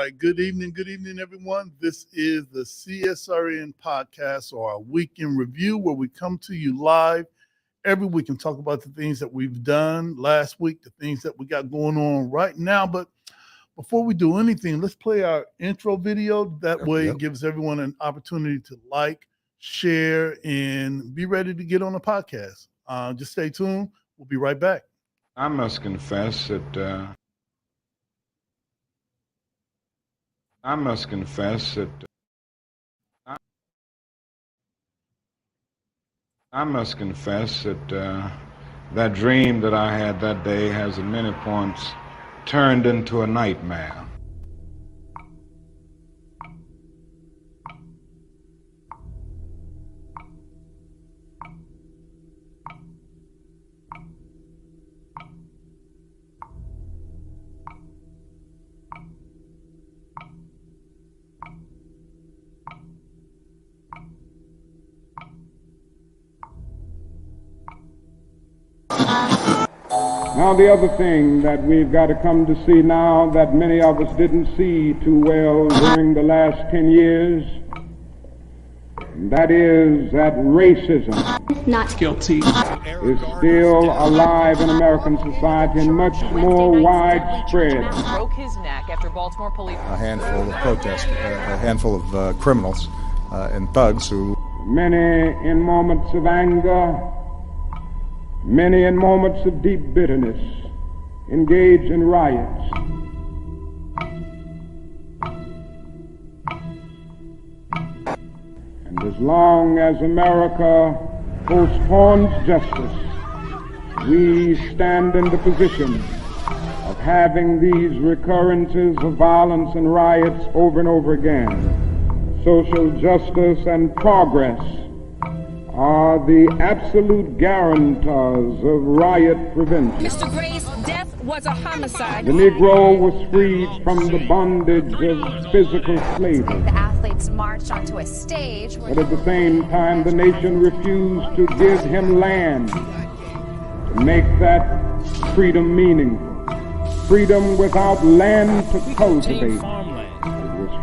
right. Good evening, everyone. This is the CSRN podcast, or our week in review, where we come to you live every week and talk about the things that we've done last week, the things that we got going on right now. But before we do anything, let's play our intro video. That way it gives everyone an opportunity to like, share, and be ready to get on the podcast. Just stay tuned. We'll be right back. I must confess that that dream that I had that day has at many points turned into a nightmare. Now, the other thing that we've got to come to see now that many of us didn't see too well during the last 10 years, that is that racism not guilty is still alive in American society and much more widespread. Broke his neck after Baltimore police. A handful of protesters, a handful of criminals and thugs who... Many in moments of anger, many in moments of deep bitterness, engage in riots. And as long as America postpones justice, we stand in the position of having these recurrences of violence and riots over and over again. Social justice and progress are the absolute guarantors of riot prevention. Mr. Gray's death was a homicide. The Negro was freed from the bondage of physical slavery. The athletes marched onto a stage. But at the same time, the nation refused to give him land to make that freedom meaningful. Freedom without land to cultivate.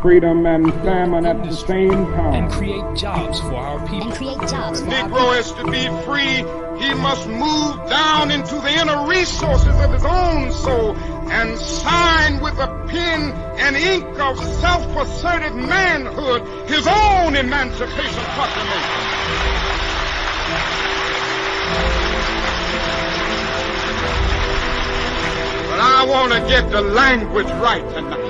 Freedom and famine at the same time. And create jobs for our people. The Negro is to be free. He must move down into the inner resources of his own soul and sign with a pen and ink of self-assertive manhood his own Emancipation Proclamation. But I want to get the language right tonight.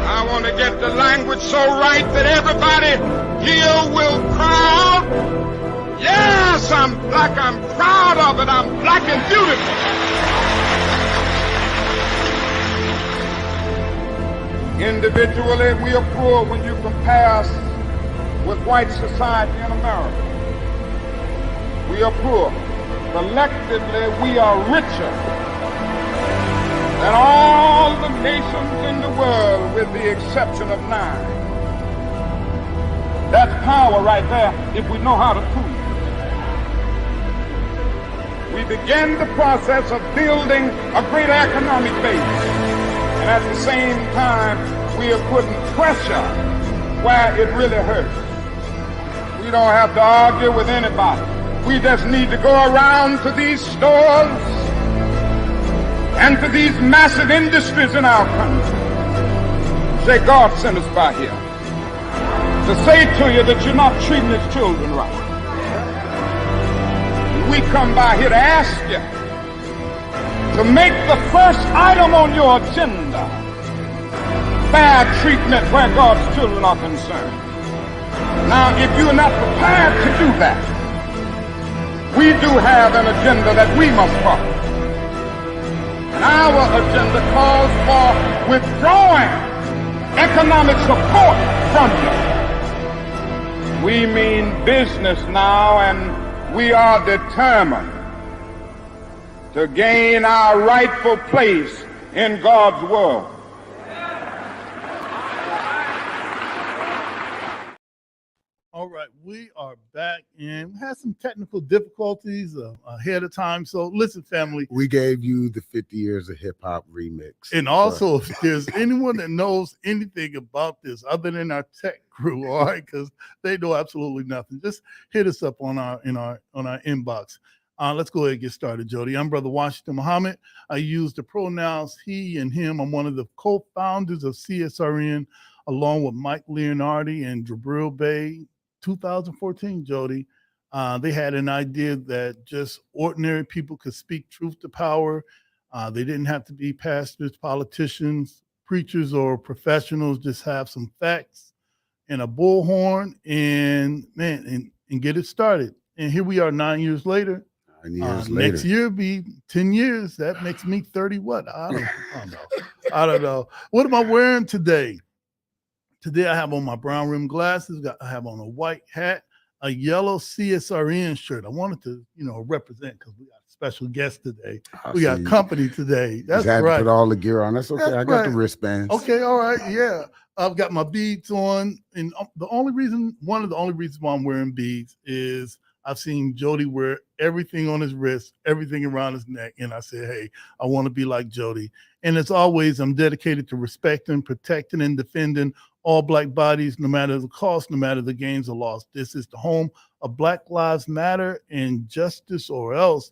I want to get the language so right that everybody here will cry out, yes, I'm black, I'm proud of it, I'm black and beautiful. Individually, we are poor when you compare us with white society in America. We are poor. Collectively, we are richer than all the nations in the world with the exception of 9. That's power right there if we know how to prove it. We begin the process of building a greater economic base. And at the same time, we are putting pressure where it really hurts. We don't have to argue with anybody. We just need to go around to these stores and to these massive industries in our country. Say, God sent us by here to say to you that you're not treating his children right. We come by here to ask you to make the first item on your agenda fair treatment where God's children are concerned. Now, if you're not prepared to do that, we do have an agenda that we must follow. Our agenda calls for withdrawing economic support from you. We mean business now, and we are determined to gain our rightful place in God's world. All right, we are back and we had some technical difficulties ahead of time. So listen, family. We gave you the 50 years of hip hop remix. And also, if there's anyone that knows anything about this other than our tech crew, all right, because they know absolutely nothing, just hit us up on our inbox. Let's go ahead and get started, Jody. I'm Brother Washington Muhammad. I use the pronouns he and him. I'm one of the co-founders of CSRN, along with Mike Leonardi and Jabril Bey. 2014, Jody. They had an idea that just ordinary people could speak truth to power. They didn't have to be pastors, politicians, preachers, or professionals. Just have some facts and a bullhorn and get it started. And here we are 9 years later. 9 years later. Next year be 10 years. That makes me 30 what? I don't know. I don't know. What am I wearing today? Today I have on my brown rimmed glasses. I have on a white hat, a yellow CSRN shirt. I wanted to, represent because we got a special guest today. We got company today. That's you had right. To put all the gear on. That's okay. I got the wristbands. Okay, all right, yeah. I've got my beads on, and one of the only reasons why I'm wearing beads is I've seen Jody wear everything on his wrist, everything around his neck, and I said, hey, I want to be like Jody. And as always, I'm dedicated to respecting, protecting, and defending all Black bodies, no matter the cost, no matter the gains or loss. This is the home of Black Lives Matter and Justice or Else.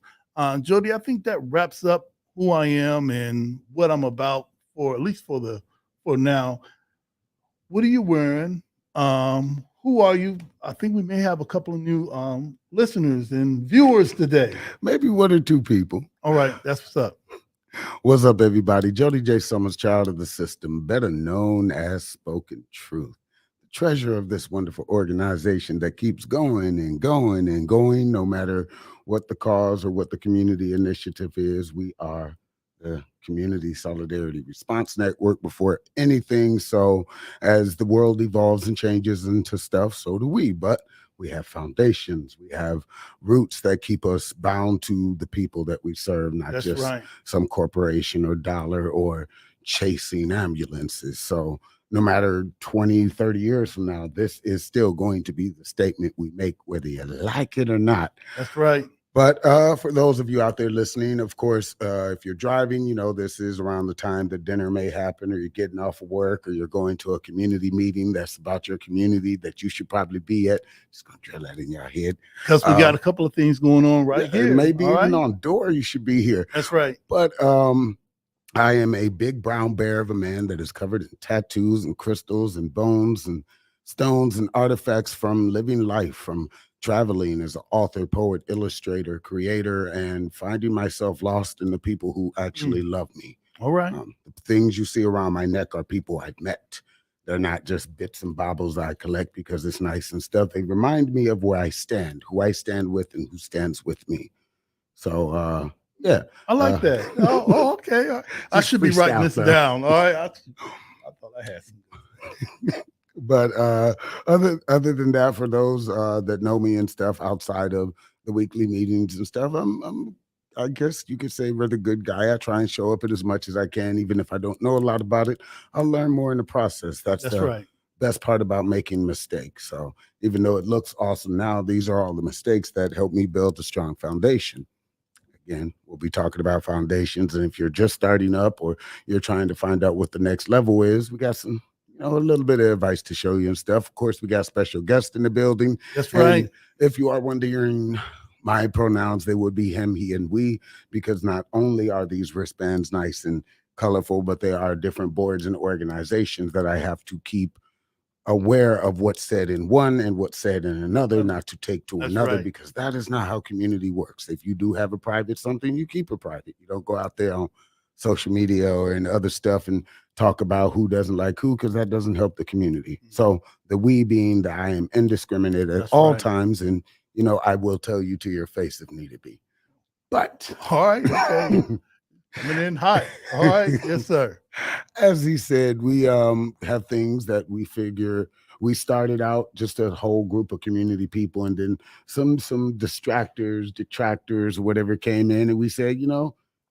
Jody, I think that wraps up who I am and what I'm about for now. What are you wearing? Who are you? I think we may have a couple of new listeners and viewers today. Maybe one or two people. All right, that's what's up. What's up, everybody? Jody J. Summers, child of the system, better known as Spoken Truth, the treasure of this wonderful organization that keeps going and going and going, no matter what the cause or what the community initiative is. We are the Community Solidarity Response Network before anything. So as the world evolves and changes into stuff, so do we. But we have foundations. We have roots that keep us bound to the people that we serve, not just some corporation or dollar or chasing ambulances. So no matter 20, 30 years from now, this is still going to be the statement we make, whether you like it or not. That's right. But for those of you out there listening, of course, if you're driving, this is around the time that dinner may happen, or you're getting off of work, or you're going to a community meeting that's about your community that you should probably be at. Just going to drill that in your head. Because we got a couple of things going on here. Maybe even on door, you should be here. That's right. But I am a big brown bear of a man that is covered in tattoos and crystals and bones and stones and artifacts from living life, from traveling as an author, poet, illustrator, creator, and finding myself lost in the people who actually love me. All right. The things you see around my neck are people I've met. They're not just bits and baubles I collect because it's nice and stuff. They remind me of where I stand, who I stand with, and who stands with me. So, yeah. I like that. Oh, okay. I should be writing this down. All right. I thought I had some. But other than that, for those that know me and stuff outside of the weekly meetings and stuff, I guess you could say we're the good guy. I try and show up as much as I can, even if I don't know a lot about it. I'll learn more in the process. That's the right. best part about making mistakes. So even though it looks awesome now, these are all the mistakes that help me build a strong foundation. Again, we'll be talking about foundations. And if you're just starting up or you're trying to find out what the next level is, we got some a little bit of advice to show you and stuff. Of course, we got special guests in the building. That's right. And if you are wondering my pronouns, they would be him, he, and we, because not only are these wristbands nice and colorful, but they are different boards and organizations that I have to keep aware of what's said in one and what's said in another, not to take to another, because that is not how community works. If you do have a private something, you keep it private. You don't go out there on social media or in other stuff and talk about who doesn't like who, because that doesn't help the community. So the we being that I am indiscriminate at all times, and I will tell you to your face if needed be. But all right, okay. Coming in hot. All right, yes, sir. As he said, we have things that we figure. We started out just a whole group of community people, and then some distractors, detractors, or whatever came in, and we said,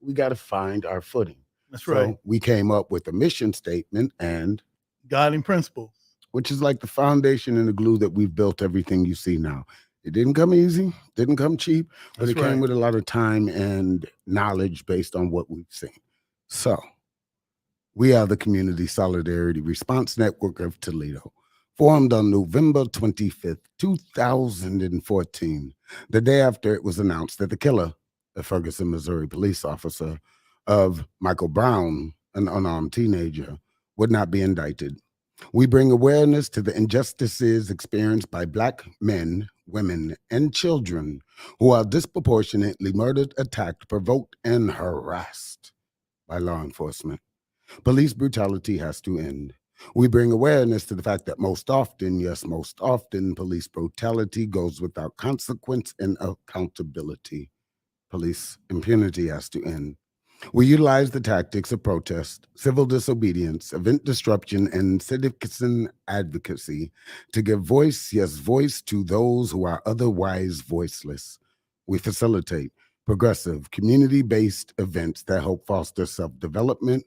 we got to find our footing. That's right. So we came up with a mission statement and guiding principles. which is like the foundation and the glue that we've built everything you see now. It didn't come easy, didn't come cheap, but That's it came right. with a lot of time and knowledge based on what we've seen. So we are the Community Solidarity Response Network of Toledo, formed on November 25th, 2014, the day after it was announced that the killer, a Ferguson, Missouri police officer, of Michael Brown, an unarmed teenager, would not be indicted. We bring awareness to the injustices experienced by Black men, women, and children who are disproportionately murdered, attacked, provoked, and harassed by law enforcement. Police brutality has to end. We bring awareness to the fact that most often, yes, most often, police brutality goes without consequence and accountability. Police impunity has to end. We utilize the tactics of protest, civil disobedience, event disruption, and citizen advocacy to give voice, yes, voice to those who are otherwise voiceless. We facilitate progressive, community-based events that help foster self-development,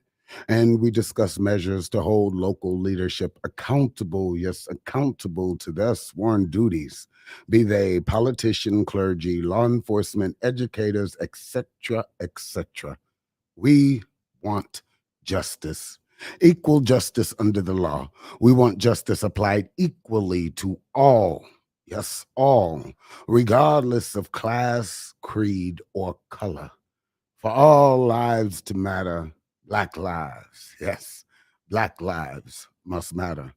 and we discuss measures to hold local leadership accountable, yes, accountable to their sworn duties, be they politician, clergy, law enforcement, educators, etc., etc. We want justice, equal justice under the law. We want justice applied equally to all, yes, all, regardless of class, creed, or color. For all lives to matter, Black lives, yes, Black lives must matter.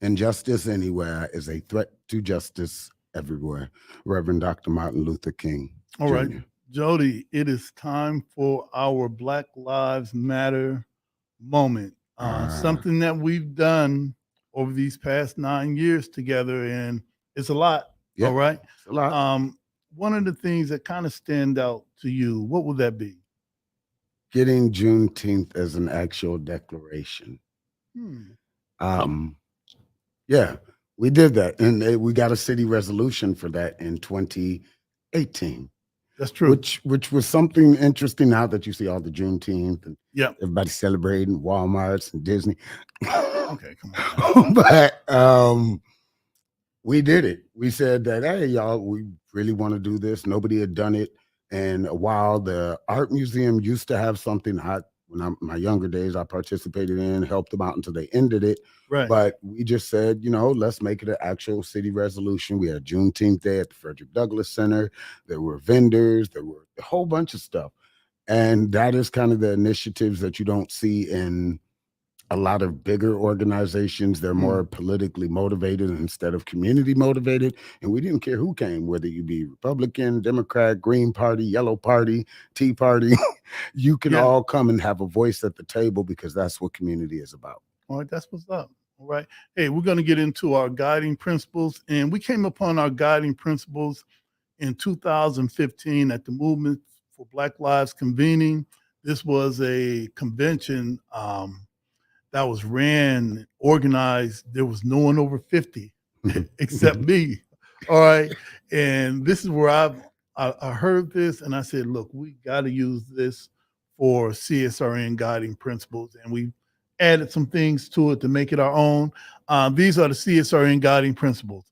Injustice anywhere is a threat to justice everywhere. Reverend Dr. Martin Luther King All Jr. right, Jody, it is time for our Black Lives Matter moment. Something that we've done over these past 9 years together, and it's a lot. Yeah, all right. it's a lot. One of the things that kind of stand out to you, what would that be? Getting Juneteenth as an actual declaration. Yeah, we did that, and we got a city resolution for that in 2018. That's true. Which was something interesting. Now that you see all the Juneteenth and Yeah. everybody celebrating Walmarts and Disney. Okay, come on. But we did it. We said that, hey, y'all, we really want to do this. Nobody had done it. And while the art museum used to have something, my younger days, I participated in, helped them out until they ended it. Right. But we just said, let's make it an actual city resolution. We had Juneteenth Day at the Frederick Douglass Center. There were vendors. There were a whole bunch of stuff. And that is kind of the initiatives that you don't see in a lot of bigger organizations. They're more politically motivated instead of community motivated. And we didn't care who came, whether you be Republican, Democrat, Green Party, Yellow Party, Tea Party. You can all come and have a voice at the table because that's what community is about. All right, that's what's up. All right. Hey, we're going to get into our guiding principles. And we came upon our guiding principles in 2015 at the Movement for Black Lives convening. This was a convention that was ran, organized. There was no one over 50 except me. All right. And this is where I heard this and I said, look, we got to use this for CSRN guiding principles. And we added some things to it to make it our own. These are the CSRN guiding principles.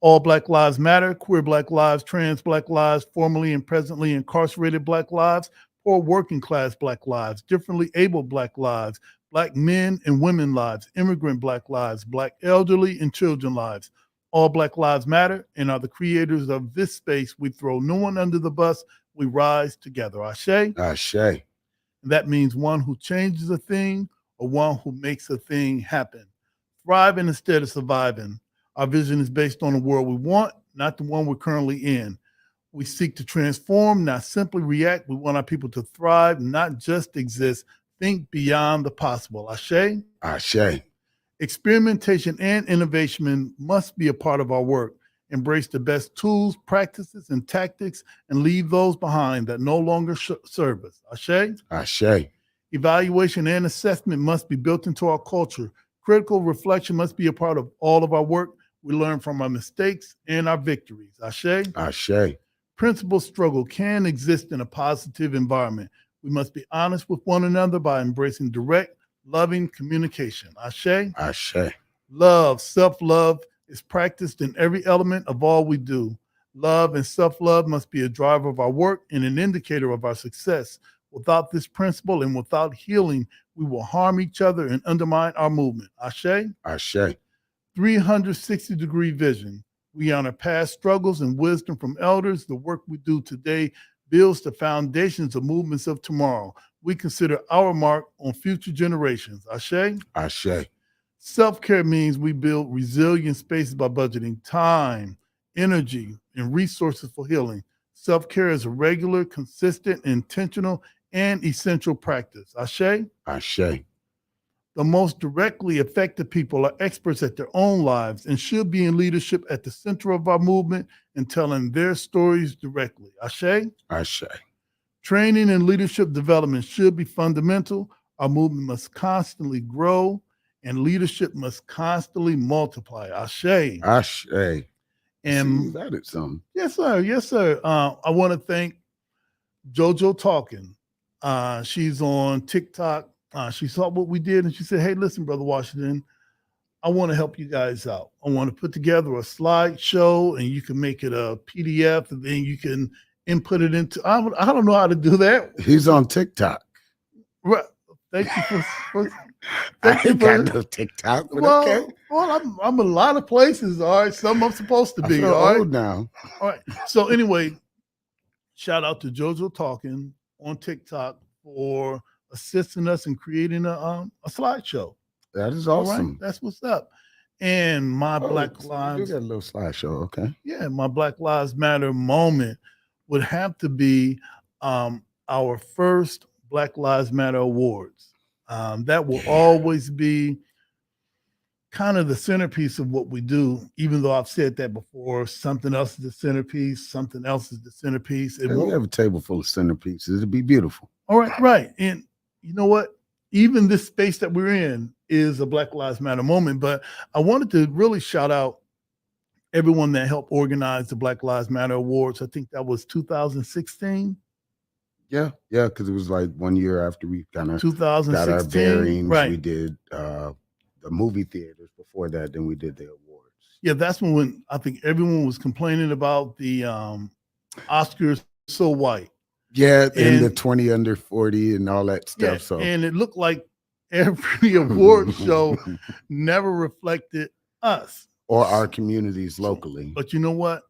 All Black lives matter, queer Black lives, trans Black lives, formerly and presently incarcerated Black lives, poor working class Black lives, differently abled Black lives, Black men and women lives, immigrant Black lives, Black elderly and children lives. All Black lives matter and are the creators of this space. We throw no one under the bus. We rise together. Ashe? Ashe. That means one who changes a thing or one who makes a thing happen. Thriving instead of surviving. Our vision is based on the world we want, not the one we're currently in. We seek to transform, not simply react. We want our people to thrive, not just exist. Think beyond the possible. Ashe? Ashe. Experimentation and innovation must be a part of our work. Embrace the best tools, practices, and tactics, and leave those behind that no longer serve us. Ashe? Ashe. Evaluation and assessment must be built into our culture. Critical reflection must be a part of all of our work. We learn from our mistakes and our victories. Ashe? Ashe. Principled struggle can exist in a positive environment. We must be honest with one another by embracing direct, loving communication. Ashe? Ashe. Love, self-love is practiced in every element of all we do. Love and self-love must be a driver of our work and an indicator of our success. Without this principle and without healing, we will harm each other and undermine our movement. Ashe? Ashe. 360-degree vision. We honor past struggles and wisdom from elders. The work we do today builds the foundations of movements of tomorrow. We consider our mark on future generations. Ashe? Ashe. Self-care means we build resilient spaces by budgeting time, energy, and resources for healing. Self-care is a regular, consistent, intentional, and essential practice. Ashe? Ashe. The most directly affected people are experts at their own lives and should be in leadership at the center of our movement and telling their stories directly. Ashe? Ashe. Training and leadership development should be fundamental. Our movement must constantly grow and leadership must constantly multiply. Ashe. Ashe. And you've added some. Yes, sir. Yes, sir. I want to thank JoJo Talking. She's on TikTok. She saw what we did and she said, hey, listen, Brother Washington, I want to help you guys out. I want to put together a slideshow and you can make it a PDF and then you can input it into, I don't know how to do that. He's on TikTok. Right. Thank you for I ain't got no TikTok, but well, okay. Well, I'm a lot of places, all right. Some I'm supposed to be, I feel all right? old now. All right. So anyway, shout out to JoJo Talking on TikTok for assisting us in creating a slideshow. That is All awesome. right? That's what's up. And my Black Lives. You got a little slideshow, okay? Yeah, my Black Lives Matter moment would have to be our first Black Lives Matter Awards. That will always be kind of the centerpiece of what we do, even though I've said that before. Something else is the centerpiece, something else is the centerpiece. We have a table full of centerpieces. It'd be beautiful. All right, right. And you know what? Even this space that we're in is a Black Lives Matter moment, but I wanted to really shout out everyone that helped organize the Black Lives Matter Awards. I think that was 2016. Yeah, because it was like 1 year after we kind of 2016, got our bearings. right. We did the movie theaters before that, then we did the awards. Yeah, that's when I think everyone was complaining about the Oscars so white. Yeah, and the 20 under 40 and all that stuff. Yeah, So and it looked like every award show never reflected us or our communities locally. But you know what?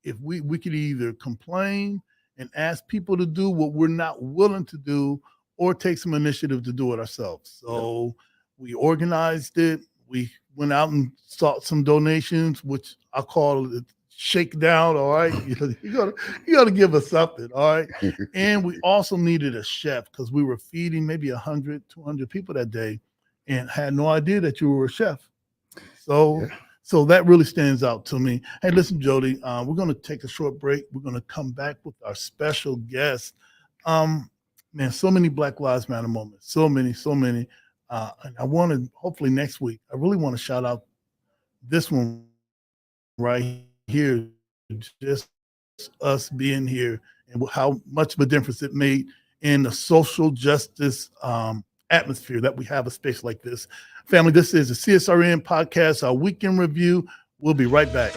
If we could either complain and ask people to do what we're not willing to do, or take some initiative to do it ourselves. So we organized it. We went out and sought some donations, which I call it shakedown. All right, you gotta give us something. All right, and we also needed a chef because we were feeding maybe 100, 200 people that day, and had no idea that you were a chef. So that really stands out to me. Hey, listen, Jody, we're going to take a short break. We're going to come back with our special guest. Man, so many Black Lives Matter moments, so many. And I want to, hopefully next week, I really want to shout out this one right here, just us being here and how much of a difference it made in the social justice atmosphere that we have a space like this. Family, this is the CSRN podcast, our weekend review. We'll be right back.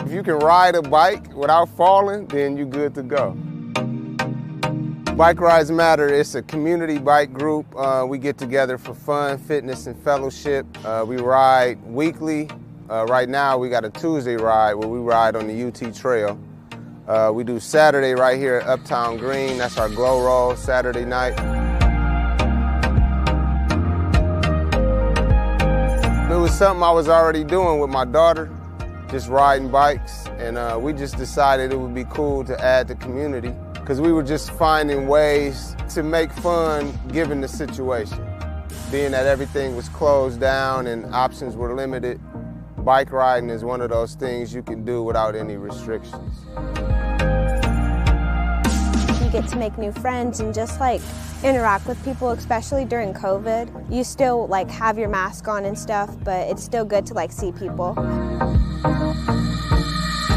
If you can ride a bike without falling, then you're good to go. Bike Rides Matter, it's a community bike group. We get together for fun, fitness, and fellowship. We ride weekly. Right now we got a Tuesday ride where we ride on the UT Trail. We do Saturday right here at Uptown Green. That's our glow roll Saturday night. It was something I was already doing with my daughter, just riding bikes, and we just decided it would be cool to add the community because we were just finding ways to make fun given the situation. Being that everything was closed down and options were limited, bike riding is one of those things you can do without any restrictions. You get to make new friends and just like interact with people, especially during COVID. You still like have your mask on and stuff, but it's still good to like see people.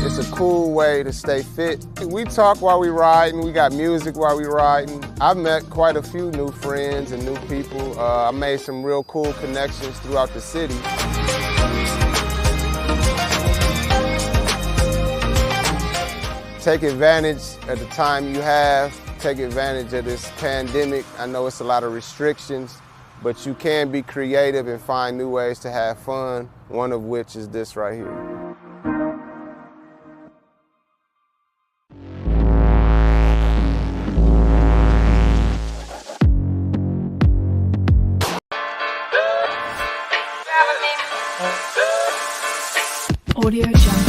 It's a cool way to stay fit. We talk while we riding, we got music while we riding. I've met quite a few new friends and new people. I made some real cool connections throughout the city. Take advantage of the time you have. Take advantage of this pandemic. I know it's a lot of restrictions, but you can be creative and find new ways to have fun, one of which is this right here. Audio Jungle.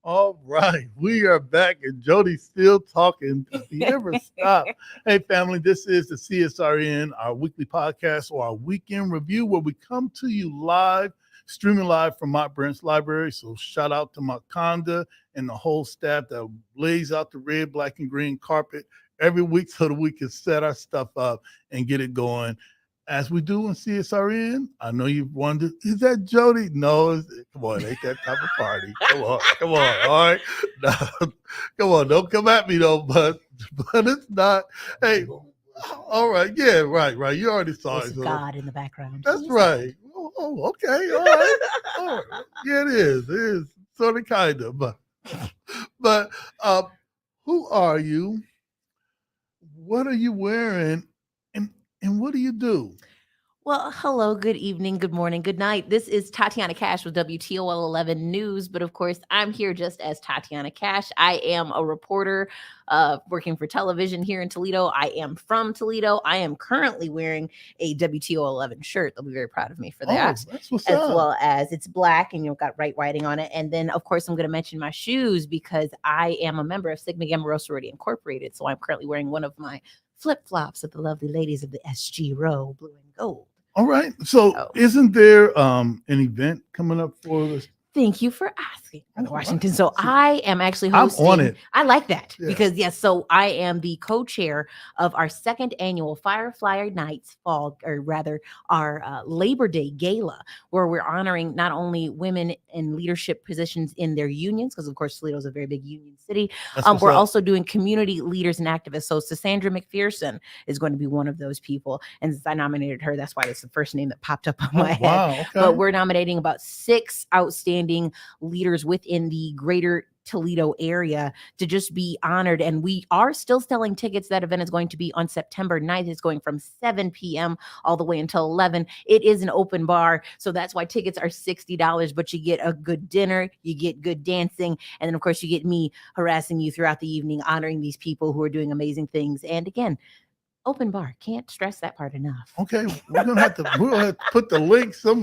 All right, we are back, and Jody's still talking. Does he ever stop? Hey, family, this is the CSRN, our weekly podcast or our weekend review, where we come to you live, streaming live from Mount Brent's library. So shout out to Makonda and the whole staff that lays out the red, black, and green carpet every week so that we can set our stuff up and get it going. As we do in CSRN, I know you've wondered, is that Jody? No, come on, ain't that type of party. Come on, all right? No, come on, don't come at me though, but it's not. Hey, all right, yeah, right. You already saw There's it. God in the background. That's right. Oh, okay, all right. Yeah, it is sort of, kind of, but who are you? What are you wearing? And what do you do? Well, hello, good evening, good morning, good night. This is Tatiana Cash with WTOL 11 News, but of course, I'm here just as Tatiana Cash. I am a reporter working for television here in Toledo. I am from Toledo. I am currently wearing a WTOL 11 shirt. They'll be very proud of me for that. Oh, that's what's as up. well as it's black and you've got right writing on it. And then, of course, I'm going to mention my shoes because I am a member of Sigma Gamma Rho Sorority Incorporated. So I'm currently wearing one of my flip-flops of the lovely ladies of the SG Row, blue and gold. All right. So isn't there an event coming up for this? Thank you for asking. Washington. So I am actually I'm hosting. on it. I like that Yeah. because yes, so I am the co-chair of our second annual Firefly Nights our Labor Day Gala, where we're honoring not only women in leadership positions in their unions, because of course Toledo is a very big union city. We're also doing community leaders and activists. So Cassandra McPherson is going to be one of those people, and since I nominated her, that's why it's the first name that popped up on my head. Wow, okay. But we're nominating about 6 outstanding leaders within the greater Toledo area to just be honored. And we are still selling tickets. That event is going to be on September 9th. It's going from 7 p.m. all the way until 11. It is an open bar. So that's why tickets are $60, but you get a good dinner, you get good dancing. And then of course you get me harassing you throughout the evening, honoring these people who are doing amazing things. And again, open bar. Can't stress that part enough. Okay, we're gonna have to put the link. I'm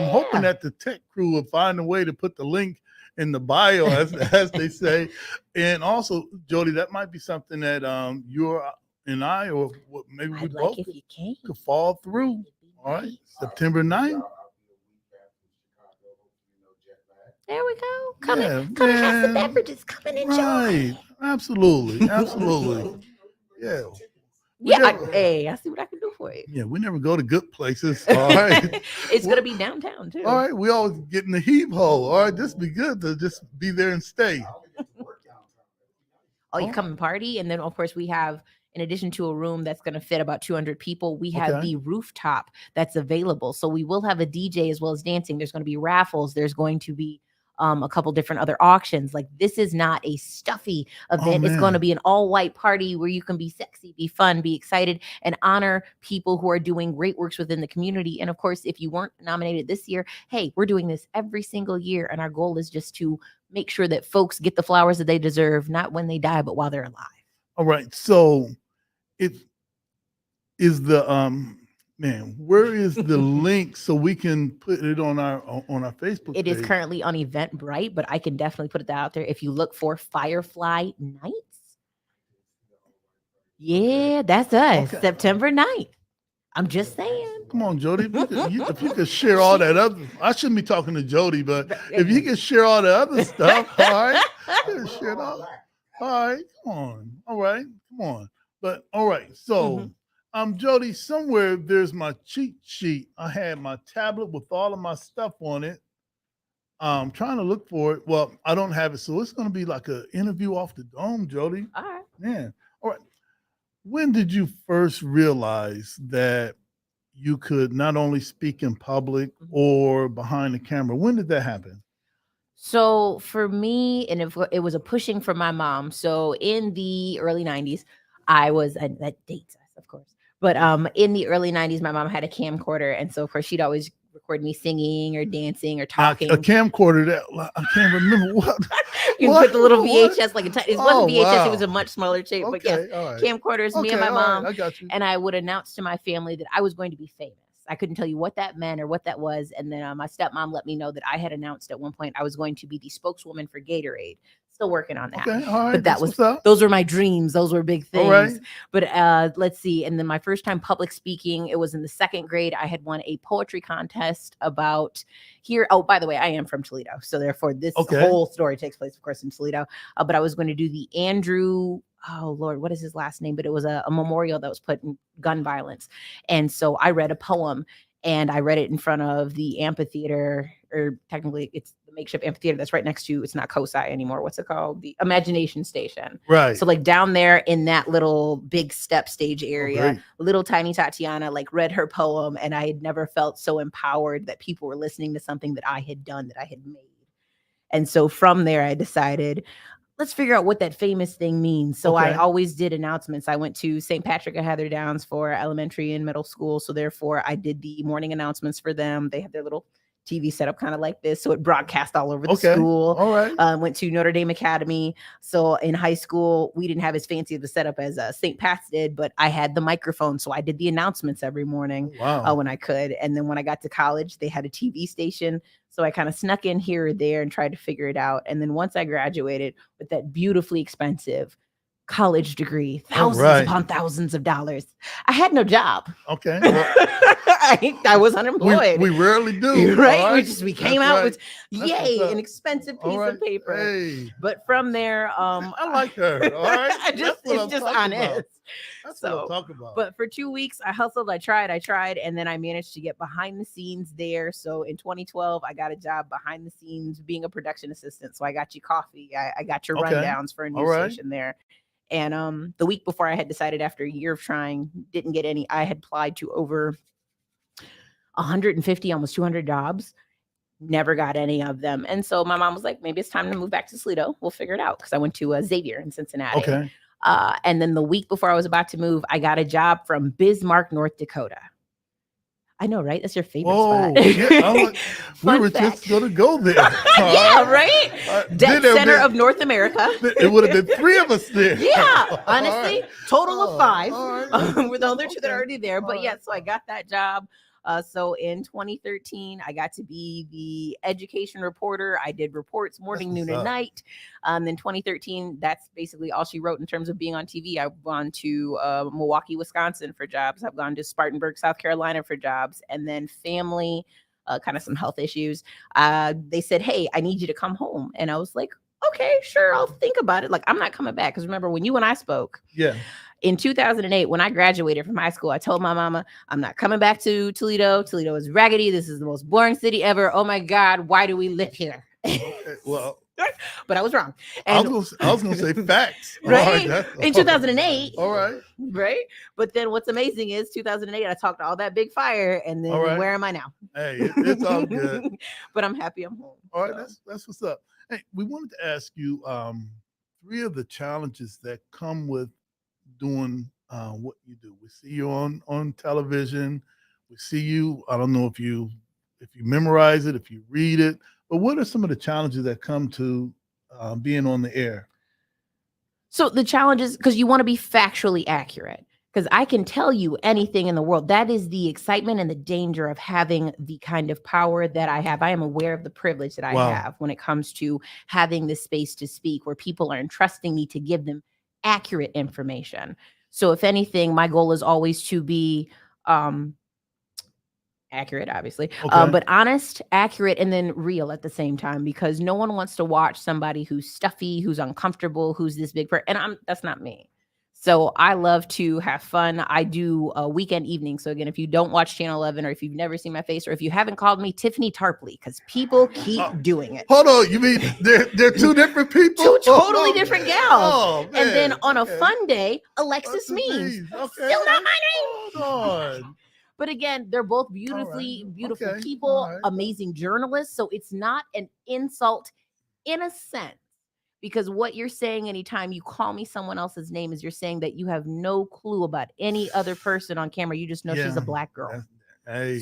hoping that the tech crew will find a way to put the link in the bio, as they say. And also, Jody, that might be something that you and I, or maybe we both could fall through. All right, September 9th. There we go. Come and have some beverages. Come and enjoy. Right, absolutely. Yeah. I see what I can do for you. Yeah, we never go to good places. All right. It's going to be downtown, too. All right. We always get in the heave hole. All right. This be good to just be there and stay. You come and party. And then, of course, we have, in addition to a room that's going to fit about 200 people, we have the rooftop that's available. So we will have a DJ as well as dancing. There's going to be raffles. There's going to be a couple different other auctions. Like, this is not a stuffy event. It's going to be an all-white party where you can be sexy, be fun, be excited, and honor people who are doing great works within the community. And of course, if you weren't nominated this year, hey, we're doing this every single year. And our goal is just to make sure that folks get the flowers that they deserve, not when they die, but while they're alive. All right. So it is the where is the link so we can put it on our Facebook page? It is currently on Eventbrite, but I can definitely put that out there. If you look for Firefly Nights. Yeah, that's us. Okay. September 9th. I'm just saying. Come on, Jody. If you could share all that other, I shouldn't be talking to Jody, but if you could share all the other stuff, all right. Share it all right, come on. All right, come on. But all right, so Jody, somewhere there's my cheat sheet. I had my tablet with all of my stuff on it. I'm trying to look for it. Well, I don't have it, so it's going to be like an interview off the dome, Jody. All right. Man, all right. When did you first realize that you could not only speak in public or behind the camera? When did that happen? So for me, and it was a pushing from my mom. So in the early 90s, I was, that dates us, of course. But in the early 90s, my mom had a camcorder. And so, of course, she'd always record me singing or dancing or talking. A camcorder, that I can't remember what. You put the little VHS, like it wasn't VHS, wow. It was a much smaller shape. Okay, but yes, right. Camcorders, me and my mom. Right, I got you. And I would announce to my family that I was going to be famous. I couldn't tell you what that meant or what that was. And then my stepmom let me know that I had announced at one point I was going to be the spokeswoman for Gatorade. Still working on that. Okay, all right. But those were my dreams. Those were big things. All right. But let's see. And then my first time public speaking, it was in the 2nd grade. I had won a poetry contest about here. Oh, by the way, I am from Toledo. So therefore, this whole story takes place, of course, in Toledo. But I was going to do the Andrew. Oh Lord, what is his last name? But it was a memorial that was put in gun violence. And so I read a poem and I read it in front of the amphitheater, or technically it's the makeshift amphitheater that's right next to, it's not COSI anymore. What's it called? The Imagination Station. Right. So like down there in that little big step stage area, little tiny Tatiana like read her poem, and I had never felt so empowered that people were listening to something that I had done, that I had made. And so from there, I decided, let's figure out what that famous thing means. So I always did announcements. I went to St. Patrick and Heather Downs for elementary and middle school. So therefore I did the morning announcements for them. They have their little TV setup kind of like this. So it broadcast all over the school. All right. Went to Notre Dame Academy. So in high school, we didn't have as fancy of a setup as St. Pat's did, but I had the microphone. So I did the announcements every morning when I could. And then when I got to college, they had a TV station. So I kind of snuck in here or there and tried to figure it out. And then once I graduated with that beautifully expensive college degree, thousands upon thousands of dollars, I had no job. Okay. I I was unemployed. We rarely do. Right? All right? We came out with That's yay, what's up. an expensive piece All right. of paper. Hey, But from there, I like her. All right. it's just honest. That's what I'm talking about. But for 2 weeks, I hustled, I tried, and then I managed to get behind the scenes there. So in 2012, I got a job behind the scenes being a production assistant. So I got you coffee. I got your rundowns for a news station there. And the week before, I had decided after a year of trying, didn't get any. I had applied to over 150, almost 200 jobs. Never got any of them. And so my mom was like, maybe it's time to move back to Toledo. We'll figure it out. Because I went to Xavier in Cincinnati. Okay. And then the week before I was about to move, I got a job from Bismarck, North Dakota. I know, right? That's your favorite spot. Yeah, we were just going to go there. Yeah, right? Dead center of North America. It would have been 3 of us there. Yeah, honestly, total of 5. Right. We're the other 2 that are already there. But yeah, so I got that job. So in 2013, I got to be the education reporter. I did reports morning, noon, and night. Then 2013, that's basically all she wrote in terms of being on TV. I've gone to Milwaukee, Wisconsin for jobs. I've gone to Spartanburg, South Carolina for jobs. And then family, kind of some health issues. They said, hey, I need you to come home. And I was like, okay, sure, I'll think about it. Like, I'm not coming back. Because remember, when you and I spoke, in 2008, when I graduated from high school, I told my mama, I'm not coming back to Toledo. Toledo is raggedy. This is the most boring city ever. Oh my God, why do we live here? Okay, well, but I was wrong. And I was going to say facts. Right? In 2008. All right. Right? But then what's amazing is 2008, I talked all that big fire. And then where am I now? Hey, it's all good. But I'm happy I'm home. All right. So. That's what's up. Hey, we wanted to ask you 3 of the challenges that come with doing what you do. We see you on television. We see you. I don't know if you memorize it, if you read it, but what are some of the challenges that come to being on the air? So the challenges, because you want to be factually accurate, because I can tell you anything in the world. That is the excitement and the danger of having the kind of power that I have. I am aware of the privilege that I have when it comes to having the space to speak, where people are entrusting me to give them accurate information. So if anything, my goal is always to be accurate, obviously, but honest, accurate, and then real at the same time, because no one wants to watch somebody who's stuffy, who's uncomfortable, who's this big person. And that's not me. So I love to have fun. I do a weekend evening. So again, if you don't watch Channel 11, or if you've never seen my face, or if you haven't called me Tiffany Tarpley, because people keep doing it. Hold on. You mean they're 2 different people? 2 totally different gals. Oh, man. And then on a fun day, Alexis Means. Okay. Still not my name. Hold on. But again, they're both beautiful people, amazing journalists. So it's not an insult in a sense. Because what you're saying anytime you call me someone else's name is you're saying that you have no clue about any other person on camera. You just know she's a black girl.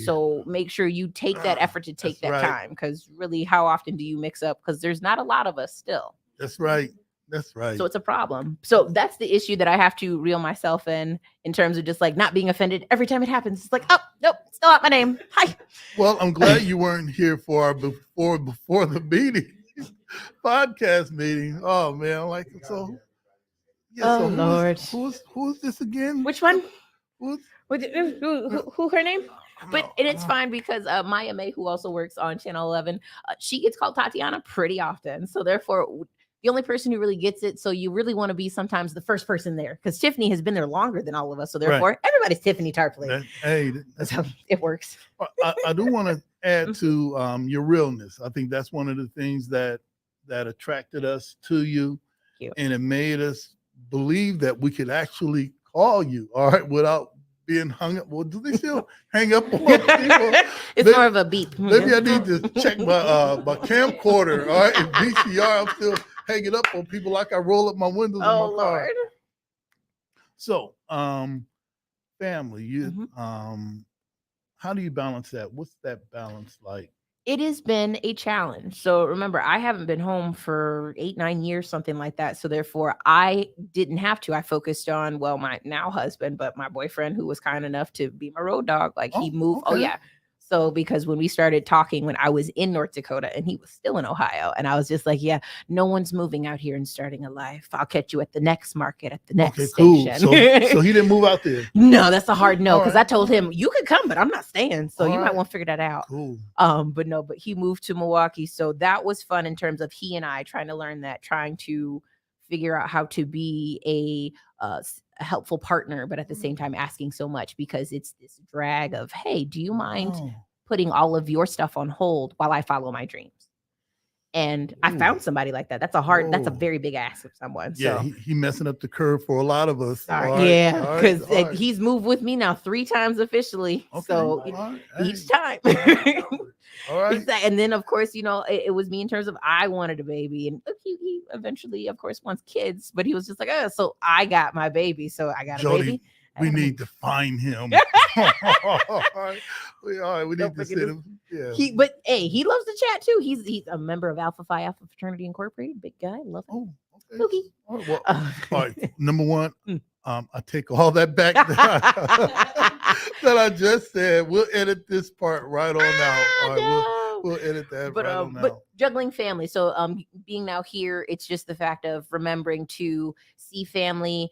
So make sure you take that effort to take that time. Because really, how often do you mix up? Because there's not a lot of us still. That's right. That's right. So it's a problem. So that's the issue that I have to reel myself in terms of just like not being offended every time it happens. It's like, oh, nope, still not my name. Hi. Well, I'm glad you weren't here for our before the meeting. Podcast meeting. Oh man, like so. Yeah, oh Lord, who's this again? Which one? Who her name? But and it's fine because Maya May, who also works on Channel 11, she gets called Tatiana pretty often. So therefore, the only person who really gets it. So you really want to be sometimes the first person there, because Tiffany has been there longer than all of us. So therefore, everybody's Tiffany Tarpley. That's how it works. I do want to add to your realness. I think that's one of the things that attracted us to you, and it made us believe that we could actually call you, all right, without being hung up. Well, do they still hang up on people? It's more of a beep. Maybe I need to check my camcorder, all right? In VCR, I'm still hanging up on people like I roll up my windows in my car. Lord. So, family, how do you balance that? What's that balance like? It has been a challenge. So remember, I haven't been home for 8-9 years, something like that. So therefore, I didn't have to. I focused on, well, my now husband, but my boyfriend, who was kind enough to be my road dog. Like he moved. Okay. Oh yeah. So because when we started talking when I was in North Dakota and he was still in Ohio, and I was just like, yeah, no one's moving out here and starting a life. I'll catch you at the next market at the next station. So he didn't move out there. No, that's a hard no, because right, I told him you could come, but I'm not staying. So you might want to figure that out. Cool. But he moved to Milwaukee. So that was fun in terms of he and I trying to learn that, trying to figure out how to be a helpful partner, but at the same time asking so much, because it's this drag of, hey, do you mind putting all of your stuff on hold while I follow my dreams? And I found somebody like that. That's a very big ask of someone. Yeah, so he messing up the curve for a lot of us. Yeah, because he's moved with me now 3 times officially. Okay. So each time. All right. And then, of course, it was me in terms of I wanted a baby. And he eventually, of course, wants kids. But he was just like, oh, so I got my baby. So I got Jody, a baby. We need to find him. All right. We need to send him. Yeah. He loves to chat too. He's a member of Alpha Phi Alpha Fraternity Incorporated. Big guy. Love him. Oh, okay. All right. Number one, I take all that back that I just said. We'll edit this part right on out. All right, we'll edit that right on out. But juggling family. So being now here, it's just the fact of remembering to see family,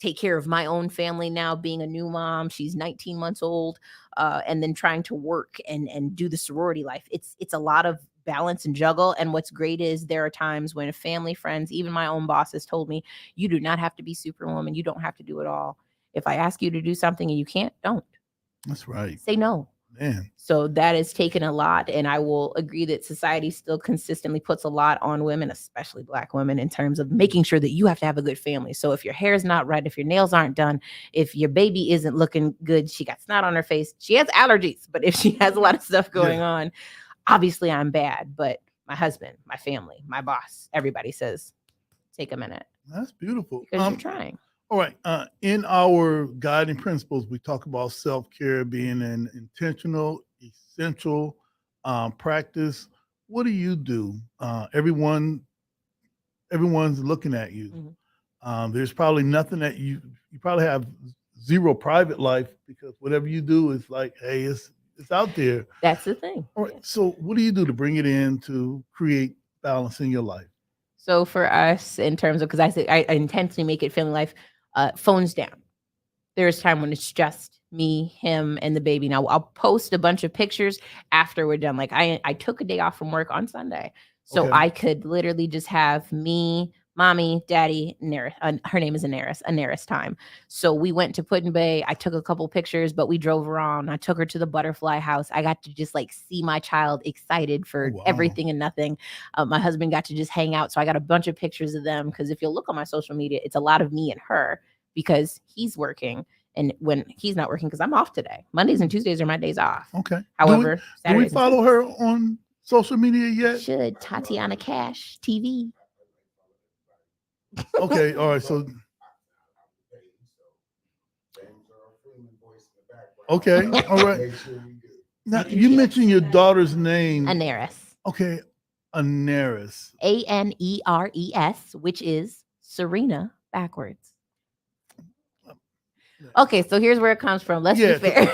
take care of my own family now, being a new mom. She's 19 months old, and then trying to work and do the sorority life. It's a lot of balance and juggle. And what's great is there are times when family, friends, even my own boss has told me, you do not have to be Superwoman. You don't have to do it all. If I ask you to do something and you can't, don't. That's right. Say no. Man. So that has taken a lot. And I will agree that society still consistently puts a lot on women, especially Black women, in terms of making sure that you have to have a good family. So if your hair is not right, if your nails aren't done, if your baby isn't looking good, she got snot on her face, she has allergies, but if she has a lot of stuff going on, obviously I'm bad. But my husband, my family, my boss, everybody says, take a minute. That's beautiful. Because you're trying. All right. In our guiding principles, we talk about self-care being an intentional, essential practice. What do you do? Everyone's looking at you. Mm-hmm. There's probably nothing that you probably have zero private life, because whatever you do is like, hey, it's out there. That's the thing. All right. So what do you do to bring it in to create balance in your life? So for us, in terms of, because I say I intentionally make it family life, phones down. There's time when it's just me, him, and the baby. Now I'll post a bunch of pictures after we're done. Like I took a day off from work on Sunday, so I could literally just have me, mommy, daddy, Naris. Her name is Anaris time. So we went to Put-in-Bay. I took a couple pictures, but we drove around. I took her to the butterfly house. I got to just like see my child excited for everything and nothing. My husband got to just hang out. So I got a bunch of pictures of them, because if you'll look on my social media, it's a lot of me and her, because he's working. And when he's not working, because I'm off today. Mondays and Tuesdays are my days off. Okay. However, do we follow her on social media yet? Should. Tatiana Cash TV. Okay, all right. So, okay, all right. Now, you mentioned your daughter's name, Anaris. Okay, Anaris. Aneres, which is Serena backwards. Okay, so here's where it comes from. Let's be fair.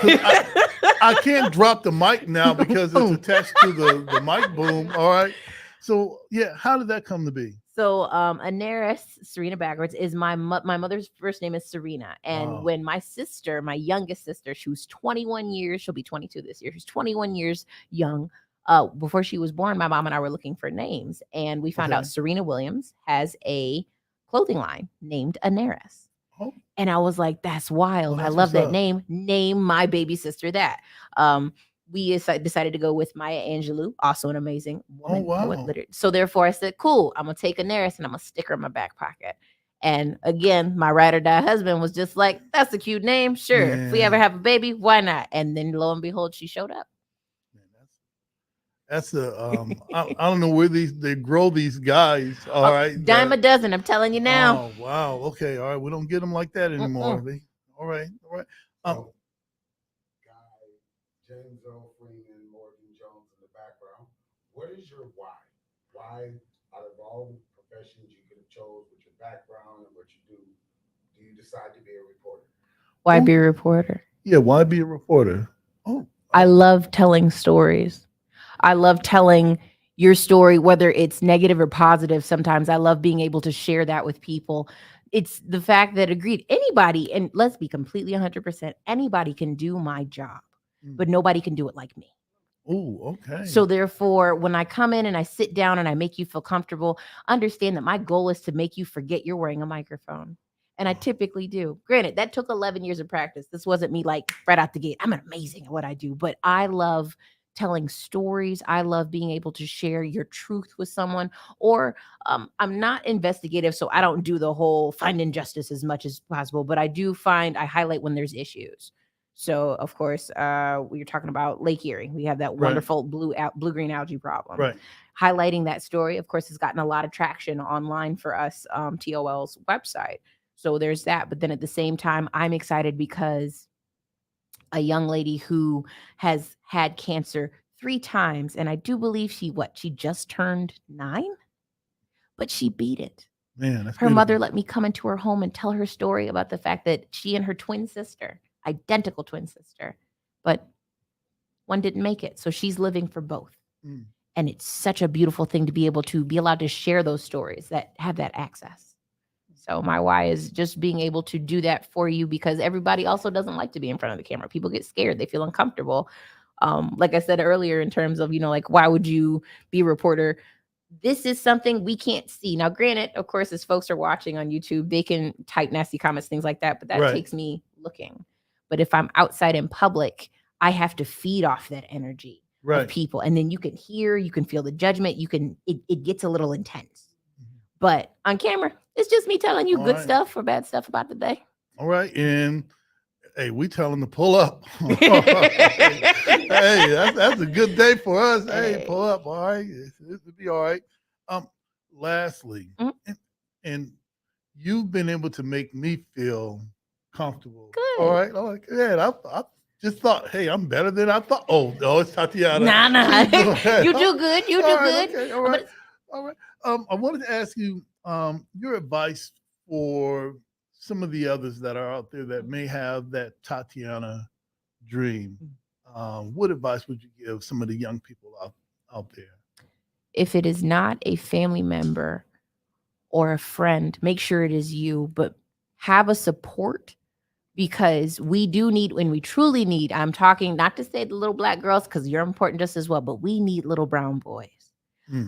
I can't drop the mic now because it's attached to the mic boom. All right. So how did that come to be? So Anaris, Serena backwards, is my mother's first name is Serena. And when my sister, my youngest sister, she was 21 years, she'll be 22 this year. She's 21 years young. Before she was born, my mom and I were looking for names. And we found out Serena Williams has a clothing line named Anaris. And I was like, that's wild. I love that name. Name my baby sister that. We decided to go with Maya Angelou, also an amazing woman. Oh, wow. So therefore I said, cool, I'm going to take Anaris and I'm going to stick her in my back pocket. And again, my ride or die husband was just like, that's a cute name. Sure. If we ever have a baby, why not? And then lo and behold, she showed up. That's I don't know where they grow these guys. All right. Dime a dozen. I'm telling you now. Oh, wow. Okay. All right. We don't get them like that anymore. All right. All right. James O. Freeman, Morgan Jones in the background. What is your why? Why, out of all the professions you could have chose with your background and what you do you decide to be a reporter? Why be a reporter? Yeah, why be a reporter? Oh, I love telling stories. I love telling your story, whether it's negative or positive. Sometimes I love being able to share that with people. It's the fact that agreed, anybody, and let's be completely 100%, anybody can do my job, but nobody can do it like me. Oh, okay. So therefore, when I come in and I sit down and I make you feel comfortable, understand that my goal is to make you forget you're wearing a microphone. And I typically do. Granted, that took 11 years of practice. This wasn't me like right out the gate. I'm amazing at what I do, but I love telling stories. I love being able to share your truth with someone. Or I'm not investigative, so I don't do the whole find injustice as much as possible, but I highlight when there's issues. So of course, we were talking about Lake Erie. We have that wonderful blue-green algae problem. Right. Highlighting that story, of course, has gotten a lot of traction online for us, TOL's website. So there's that. But then at the same time, I'm excited because a young lady who has had cancer 3 times, and I do believe she just turned 9, but she beat it. Man, that's her beautiful. mother let me come into her home and tell her story about the fact that she and her twin sister, identical twin sister, but one didn't make it. So she's living for both. And it's such a beautiful thing to be able to be allowed to share those stories that have that access. So my why is just being able to do that for you, because everybody also doesn't like to be in front of the camera. People get scared. They feel uncomfortable. Like I said earlier, in terms of, like, why would you be a reporter? This is something we can't see. Now, granted, of course, as folks are watching on YouTube, they can type nasty comments, things like that, but that takes me looking. But if I'm outside in public, I have to feed off that energy of people. And then you can hear, you can feel the judgment. It gets a little intense. But on camera, it's just me telling you good stuff or bad stuff about the day. All right. And hey, we tell them to pull up. Hey, that's a good day for us. Hey, pull up. All right. It'll be all right. Lastly, and you've been able to make me feel comfortable. Good. All right. All right. Yeah, I just thought, hey, I'm better than I thought. Oh, it's Tatiana. Nah. You do good. You do good. Okay, all right. All right. I wanted to ask you your advice for some of the others that are out there that may have that Tatiana dream. What advice would you give some of the young people out there? If it is not a family member or a friend, make sure it is you, but have a support, because we do need, when we truly need, I'm talking not to say the little Black girls, because you're important just as well, but we need little brown boys.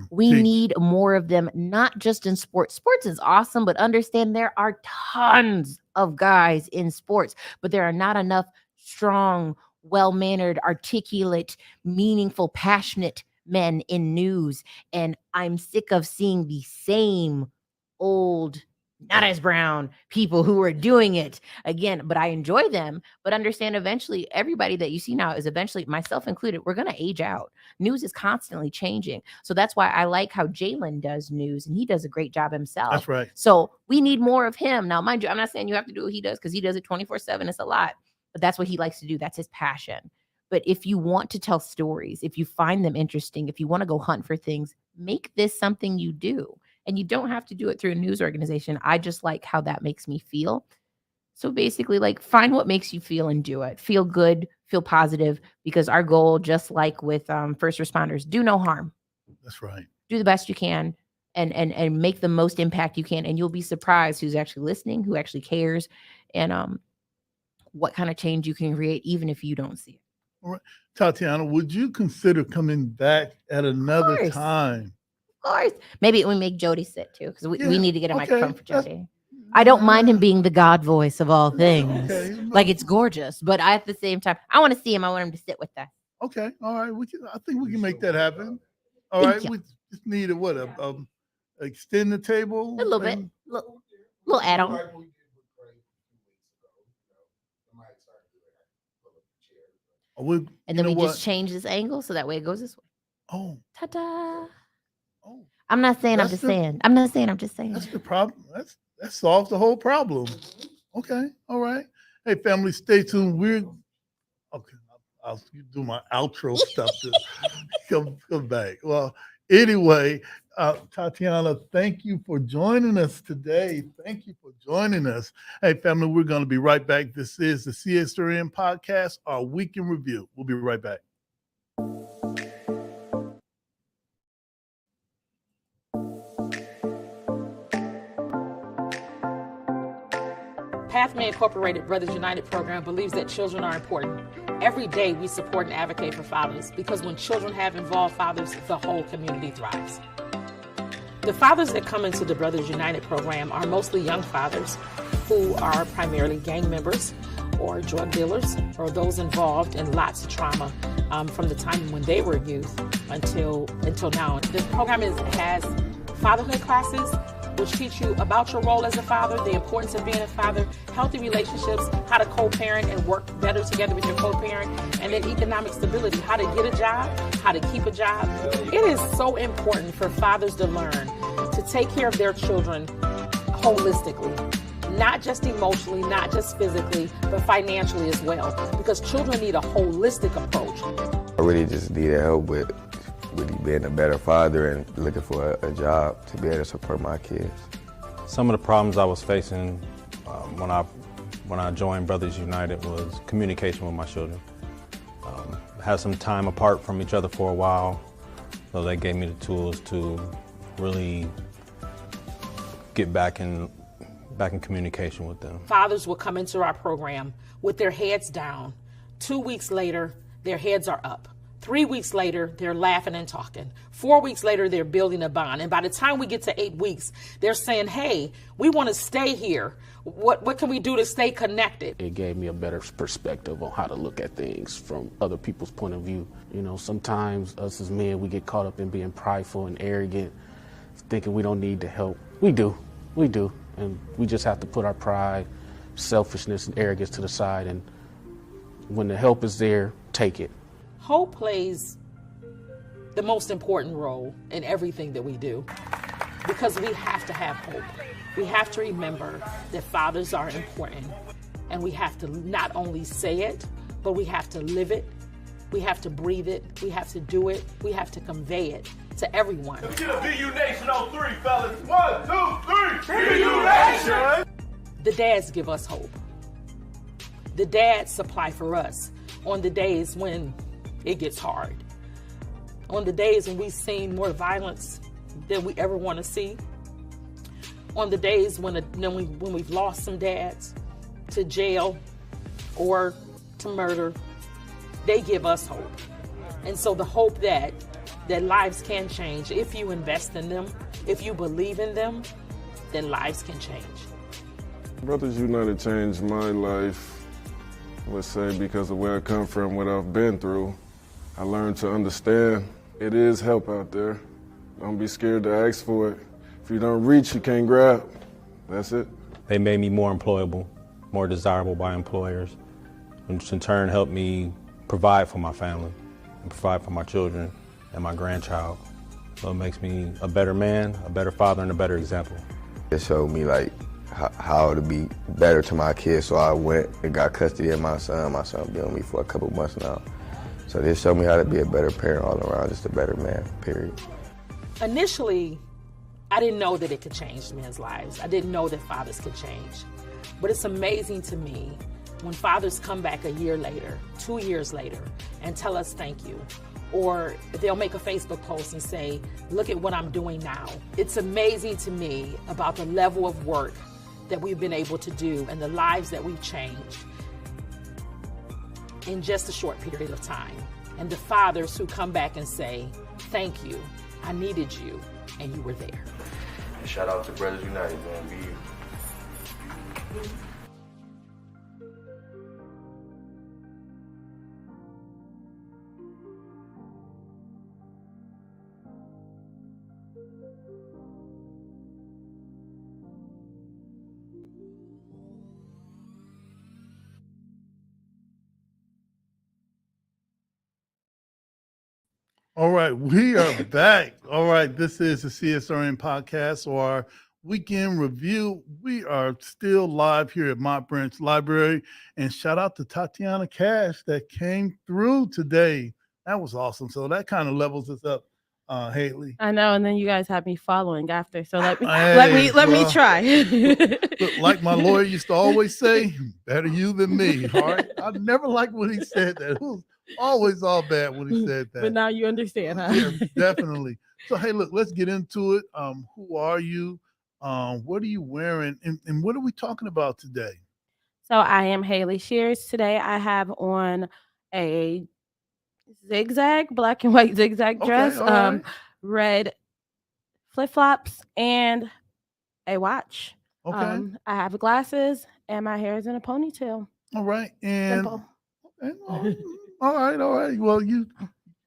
We need more of them, not just in sports. Sports is awesome, but understand there are tons of guys in sports, but there are not enough strong, well-mannered, articulate, meaningful, passionate men in news. And I'm sick of seeing the same old, not as brown people who are doing it again, but I enjoy them. But understand, eventually everybody that you see now is eventually, myself included, we're going to age out. News is constantly changing. So that's why I like how Jalen does news, and he does a great job himself. That's right. So we need more of him. Now, mind you, I'm not saying you have to do what he does, because he does it 24/7. It's a lot, but that's what he likes to do. That's his passion. But if you want to tell stories, if you find them interesting, if you want to go hunt for things, make this something you do. And you don't have to do it through a news organization. I just like how that makes me feel. So basically, like, find what makes you feel and do it. Feel good, feel positive, because our goal, just like with first responders, do no harm. That's right. Do the best you can and make the most impact you can. And you'll be surprised who's actually listening, who actually cares, and what kind of change you can create, even if you don't see it. All right. Tatiana, would you consider coming back at another time? Of course. Maybe we make Jody sit too, because we need to get a microphone for Jody. I don't mind him being the God voice of all things. Like, it's gorgeous, but at the same time, I want to see him. I want him to sit with us. Okay. All right. I think we can make that happen. All right. We just need extend the table. A little bit. Little add-on. And then we just change this angle so that way it goes this way. Oh. Ta-da. Oh. I'm not saying, I'm just saying. I'm not saying, I'm just saying. That's the problem. That solves the whole problem. Okay. All right. Hey, family, stay tuned. I'll do my outro stuff to come back. Well, anyway, Tatiana, thank you for joining us today. Thank you for joining us. Hey, family, we're going to be right back. This is the CSRN podcast, our week in review. We'll be right back. Pathway Incorporated Brothers United program believes that children are important. Every day we support and advocate for fathers because when children have involved fathers, the whole community thrives. The fathers that come into the Brothers United program are mostly young fathers who are primarily gang members or drug dealers or those involved in lots of trauma from the time when they were youth until now. This program has fatherhood classes which teach you about your role as a father, the importance of being a father, healthy relationships, how to co-parent and work better together with your co-parent, and then economic stability, how to get a job, how to keep a job. It is so important for fathers to learn to take care of their children holistically, not just emotionally, not just physically, but financially as well, because children need a holistic approach. I really just needed help with really being a better father and looking for a job to be able to support my kids. Some of the problems I was facing when I joined Brothers United was communication with my children. Had some time apart from each other for a while, so they gave me the tools to really get back in communication with them. Fathers will come into our program with their heads down. 2 weeks later, their heads are up. 3 weeks later, they're laughing and talking. 4 weeks later, they're building a bond. And by the time we get to 8 weeks, they're saying, hey, we want to stay here. What can we do to stay connected? It gave me a better perspective on how to look at things from other people's point of view. You know, sometimes us as men, we get caught up in being prideful and arrogant, thinking we don't need the help. We do. And we just have to put our pride, selfishness, and arrogance to the side. And when the help is there, take it. Hope plays the most important role in everything that we do because we have to have hope. We have to remember that fathers are important, and we have to not only say it, but we have to live it, we have to breathe it, we have to do it, we have to convey it to everyone. Let's get a BU Nation on 3, fellas. 1, 2, 3, BU Nation! The dads give us hope. The dads supply for us on the days when it gets hard. On the days when we've seen more violence than we ever want to see. On the days when we've lost some dads to jail or to murder, they give us hope. And so the hope that lives can change. If you invest in them, if you believe in them, then lives can change. Brothers United changed my life, let's say, because of where I come from, what I've been through. I learned to understand it is help out there. Don't be scared to ask for it. If you don't reach, you can't grab. That's it. They made me more employable, more desirable by employers, which in turn helped me provide for my family and provide for my children and my grandchild. So it makes me a better man, a better father, and a better example. It showed me like how to be better to my kids, so I went and got custody of my son. My son been with me for a couple months now. So they showed me how to be a better parent all around, just a better man, period. Initially, I didn't know that it could change men's lives. I didn't know that fathers could change. But it's amazing to me when fathers come back a year later, 2 years later, and tell us thank you. Or they'll make a Facebook post and say, look at what I'm doing now. It's amazing to me about the level of work that we've been able to do and the lives that we've changed in just a short period of time. And the fathers who come back and say, thank you, I needed you, and you were there. And shout out to Brothers United, man. Be you. All right, we are back. All right, this is the CSRN podcast, or our weekend review. We are still live here at Mott Branch Library, and shout out to Tatiana Cash that came through today. That was awesome. So that kind of levels us up Haley. I know, and then you guys have me following after. So let me Hey, let me well, try. Look, like my lawyer used to always say, better you than me. All right. I never liked when he said that. It was always all bad when he said that. But now you understand, huh? Yeah, definitely. So hey, look, let's get into it. Who are you? What are you wearing? And what are we talking about today? So I am Haley Sheares. Today I have on a zigzag, black and white zigzag Okay, dress, all right. red flip-flops, and a watch. Okay. I have glasses and my hair is in a ponytail. All right. And Simple. all right. Well, you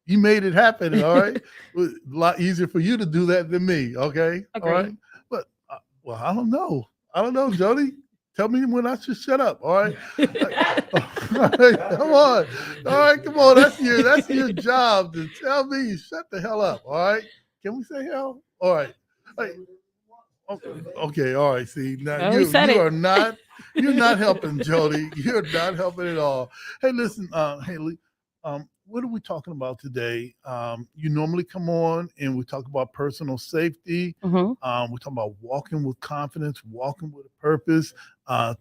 made it happen. All right. It was a lot easier for you to do that than me. Okay. All right. Agreed. But well, I don't know. Jody. Tell me when I should shut up. All right. All right, come on. All right, come on. That's your job to tell me shut the hell up. All right. Can we say hell? All right. Hey, okay. All right. See, now Oh, he said it. you're not helping, Jody. You're not helping at all. Hey, listen, Haley, what are we talking about today? You normally come on and we talk about personal safety. Mhm. We talk about walking with confidence, walking with a purpose,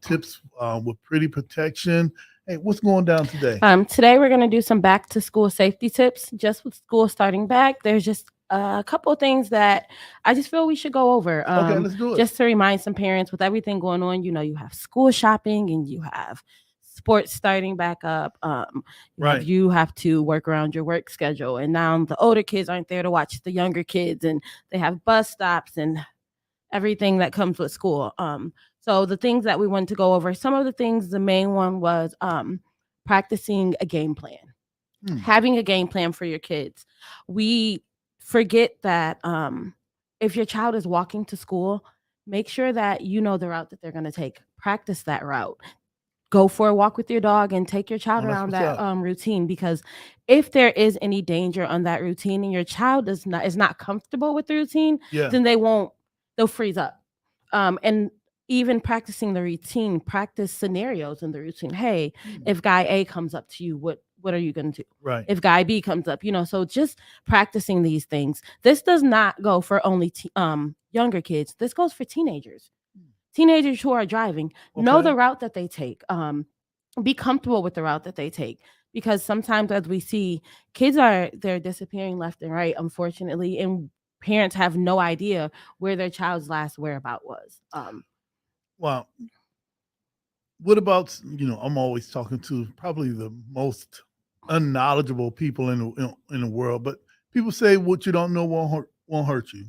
tips with pretty protection. Hey, what's going down today? Today we're going to do some back to school safety tips. Just with school starting back, there's just a couple of things that I just feel we should go over. Okay, let's do it. Just to remind some parents, with everything going on, you have school shopping and you have sports starting back up. Right. You have to work around your work schedule, and now the older kids aren't there to watch the younger kids, and they have bus stops and everything that comes with school. So the things that we wanted to go over, some of the things, the main one was practicing a game plan, having a game plan for your kids. We forget that if your child is walking to school, make sure that you know the route that they're going to take. Practice that route. Go for a walk with your dog and take your child Oh, that's around what's that up. routine, because if there is any danger on that routine and your child is not comfortable with the routine, Yeah. then they'll freeze up. And even practicing the routine, practice scenarios in the routine. Hey, if guy A comes up to you, what are you going to do? Right. If guy B comes up, so just practicing these things. This does not go for only younger kids. This goes for teenagers. Teenagers who are driving, know Okay. the route that they take. Be comfortable with the route that they take, because sometimes, as we see, they're disappearing left and right, unfortunately, and parents have no idea where their child's last whereabout was. Wow. What about, I'm always talking to probably the most unknowledgeable people in the world, but people say what you don't know won't hurt you.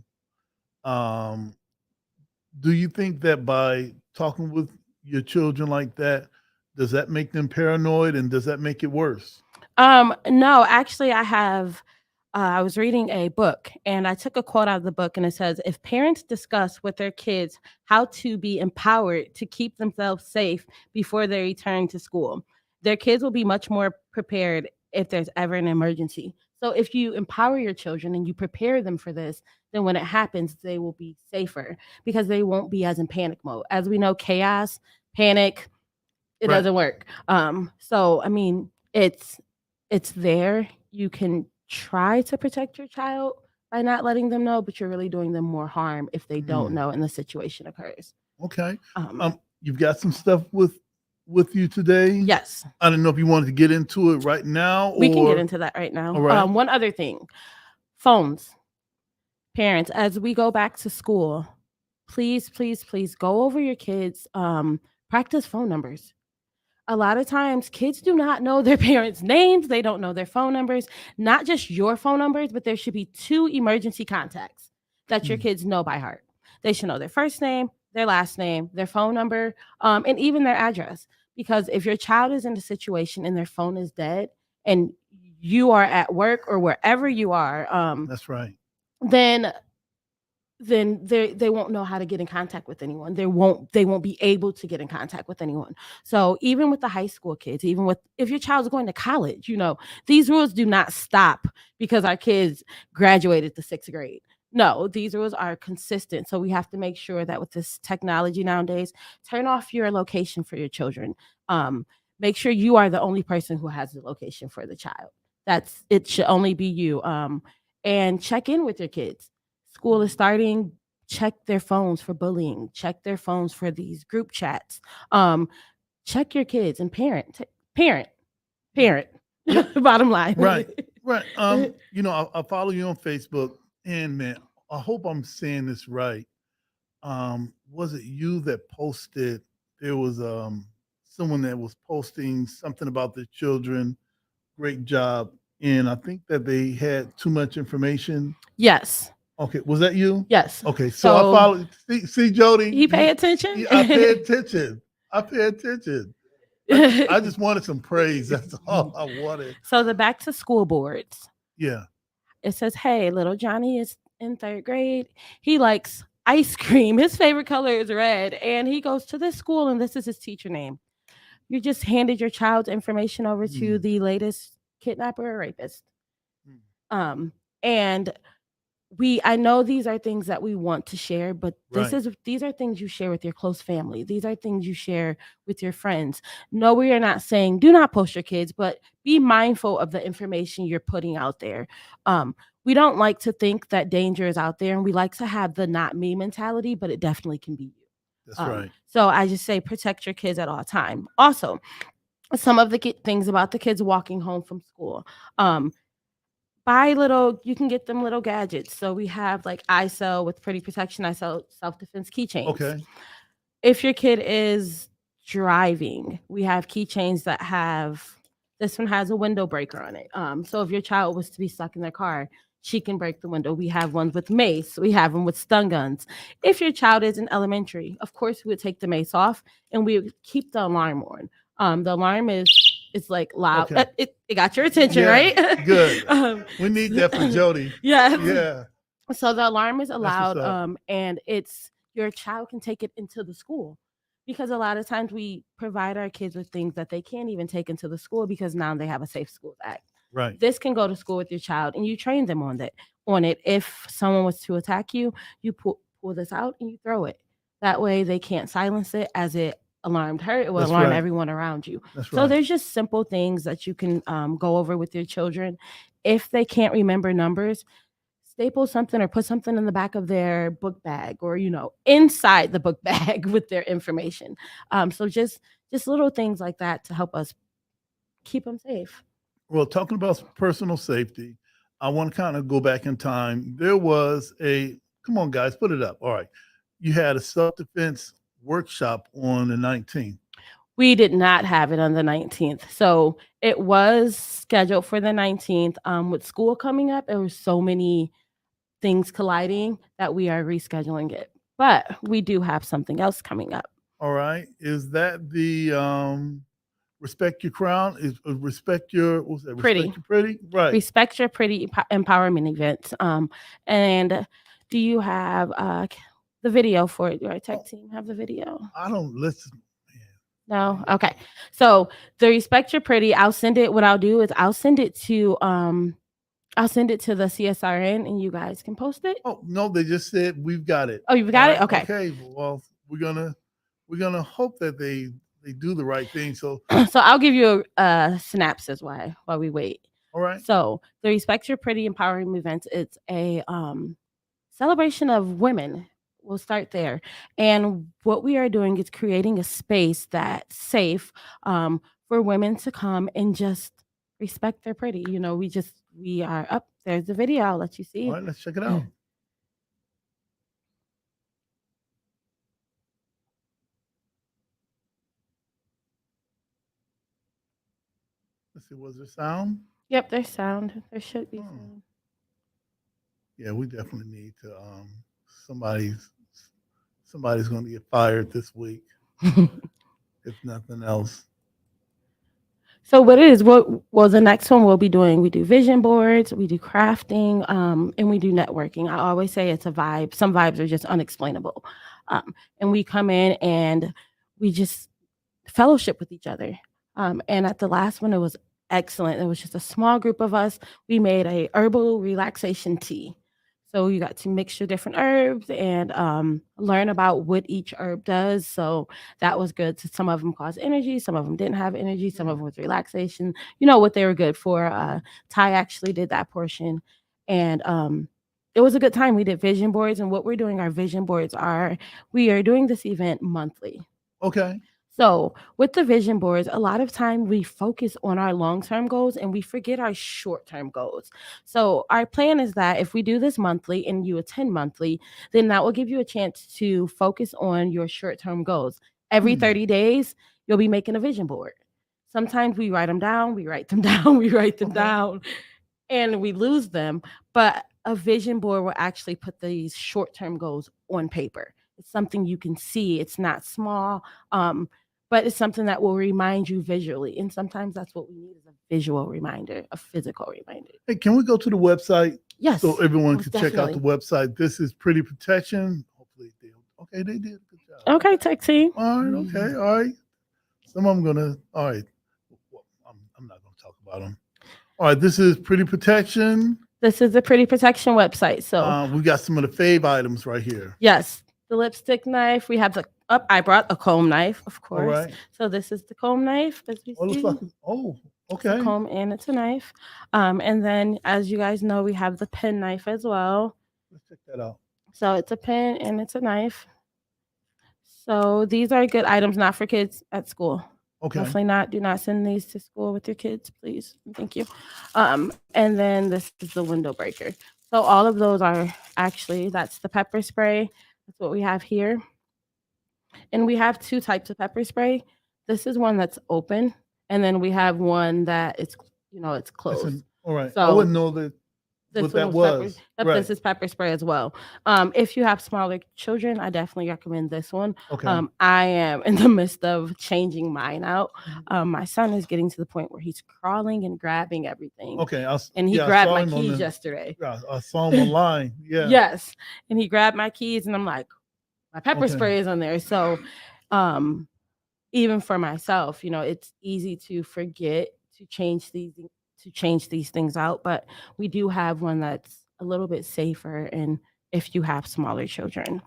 Do you think that by talking with your children like that, does that make them paranoid, and does that make it worse? No, actually, I was reading a book and I took a quote out of the book, and it says, if parents discuss with their kids how to be empowered to keep themselves safe before they return to school, their kids will be much more prepared if there's ever an emergency. So if you empower your children and you prepare them for this, then when it happens, they will be safer because they won't be as in panic mode. As we know, chaos, panic, it Right. doesn't work. So I mean, it's there. You can try to protect your child by not letting them know, but you're really doing them more harm if they don't know and the situation occurs. Okay. You've got some stuff with you today? Yes. I don't know if you wanted to get into it right now, We can get into that right now. All right. One other thing, phones. Parents, as we go back to school, please go over your kids' practice phone numbers. A lot of times kids do not know their parents' names. They don't know their phone numbers, not just your phone numbers, but there should be 2 emergency contacts that your kids know by heart. They should know their first name, their last name, their phone number, and even their address. Because if your child is in a situation and their phone is dead and you are at work or wherever you are, That's right. then they won't know how to get in contact with anyone. They won't be able to get in contact with anyone. So even with the high school kids, if your child's going to college, these rules do not stop because our kids graduated the 6th grade. No, these rules are consistent. So we have to make sure that with this technology nowadays, turn off your location for your children. Make sure you are the only person who has the location for the child. It should only be you. and check in with your kids. School is starting. Check their phones for bullying. Check their phones for these group chats. Check your kids and parent. Bottom line. Right. You know, I follow you on Facebook, and man, I hope I'm saying this right. Was it you that posted? There was someone that was posting something about the children. Great job, and I think that they had too much information. Yes. Okay, was that you? Yes. Okay, so I follow. See, Jody. You pay attention. I pay attention. I pay attention. I just wanted some praise. That's all I wanted. So the back to school boards. Yeah. It says, hey, little Johnny is in 3rd grade. He likes ice cream. His favorite color is red. And he goes to this school, and this is his teacher name. You just handed your child's information over to the latest kidnapper or rapist. And I know these are things that we want to share, but these are things you share with your close family. These are things you share with your friends. No, we are not saying do not post your kids, but be mindful of the information you're putting out there. We don't like to think that danger is out there, and we like to have the not me mentality, but it definitely can be you. That's right. So I just say protect your kids at all time. Also, some of the things about the kids walking home from school. You can get them little gadgets. So we have like ISO with pretty protection. I sell self-defense keychains. Okay. If your kid is driving, we have keychains that this one has a window breaker on it. So if your child was to be stuck in their car, she can break the window. We have ones with mace. We have them with stun guns. If your child is in elementary, of course, we would take the mace off and we would keep the alarm on. The alarm it's like loud. Okay. It got your attention, right? Good. We need that for Jody. Yeah. So the alarm is allowed, and your child can take it into the school, because a lot of times we provide our kids with things that they can't even take into the school because now they have a Safe Schools Act. Right. This can go to school with your child, and you train them on it. If someone was to attack you, you pull this out and you throw it. That way they can't silence it as it alarmed her. It will alarm everyone around you. So there's just simple things that you can go over with your children. If they can't remember numbers, staple something or put something in the back of their book bag, or inside the book bag with their information. So just little things like that to help us keep them safe. Well, talking about personal safety, I want to kind of go back in time. There was come on, guys, put it up. All right. You had a self-defense workshop on the 19th. We did not have it on the 19th. So it was scheduled for the 19th. With school coming up, there were so many things colliding that we are rescheduling it. But we do have something else coming up. All right. Is that the Respect Your Crown? Respect Your Pretty. Respect Your Pretty? Right. Respect Your Pretty empowerment events. And do you have the video for it? Do our tech team have the video? I don't listen. No? Okay. So the Respect Your Pretty, I'll send it. What I'll do is I'll send it to the CSRN and you guys can post it. Oh, no, they just said we've got it. Oh, you've got it? Okay. Okay. Well, we're gonna hope that they do the right thing. So I'll give you a synopsis while we wait. All right. So the Respect Your Pretty empowering event, it's a celebration of women. We'll start there. And what we are doing is creating a space that's safe for women to come and just respect their pretty. We are up. There's the video. I'll let you see. All right, let's check it out. Let's see, was there sound? Yep, there's sound. There should be sound. Yeah, we definitely need to somebody's going to get fired this week, if nothing else. So what it is, the next one we'll be doing, we do vision boards, we do crafting, and we do networking. I always say it's a vibe. Some vibes are just unexplainable. And we come in and we just fellowship with each other. And at the last one, it was excellent. It was just a small group of us. We made a herbal relaxation tea. So you got to mix your different herbs and learn about what each herb does. So that was good. So some of them caused energy. Some of them didn't have energy. Some of them was relaxation. What they were good for. Ty actually did that portion. And it was a good time. We did vision boards, and what we're doing, our vision boards we are doing this event monthly. Okay. So with the vision boards, a lot of time we focus on our long-term goals and we forget our short-term goals. So our plan is that if we do this monthly and you attend monthly, then that will give you a chance to focus on your short-term goals. Every 30 days, you'll be making a vision board. Sometimes we write them down, we write them down, we write them down, and we lose them. But a vision board will actually put these short-term goals on paper. It's something you can see. It's not small, but it's something that will remind you visually. And sometimes that's what we need is a visual reminder, a physical reminder. Hey, can we go to the website? Yes. So everyone most can check out the definitely. website. This is Pretty Protection. Hopefully they did a good job. Okay, tech team. All right, okay, all right. Some of them all right. Well, I'm not gonna talk about them. All right, this is Pretty Protection. This is the Pretty Protection website. So We got some of the fave items right here. yes, the lipstick knife. We have I brought a comb knife, of course. right. So this is the comb knife. As we Oh, looks see. like It's okay. a comb and it's a knife. And then, as you guys know, we have the pen knife as well. Let's check that out. So it's a pen and it's a knife. So these are good items, not for kids at school. Okay. Definitely not. Do not send these to school with your kids, please. Thank you. And then this is the window breaker. So all of those are that's the pepper spray. That's what we have here. And we have two types of pepper spray. This is one that's open, and then we have one that it's closed. All right. So I wouldn't know that this what that one was. pepper, this is pepper spray as well. If you have smaller children, I definitely recommend this one. Okay. I am in the midst of changing mine out. My son is getting to the point where he's crawling and grabbing everything. Okay. And he I grabbed saw my him on keys the- yesterday. Yeah, I saw him online. Yeah. Yes. And he grabbed my keys, and I'm like, my pepper Okay. spray is on there. So even for myself, it's easy to forget to change these things out, but we do have one that's a little bit safer, and if you have smaller children.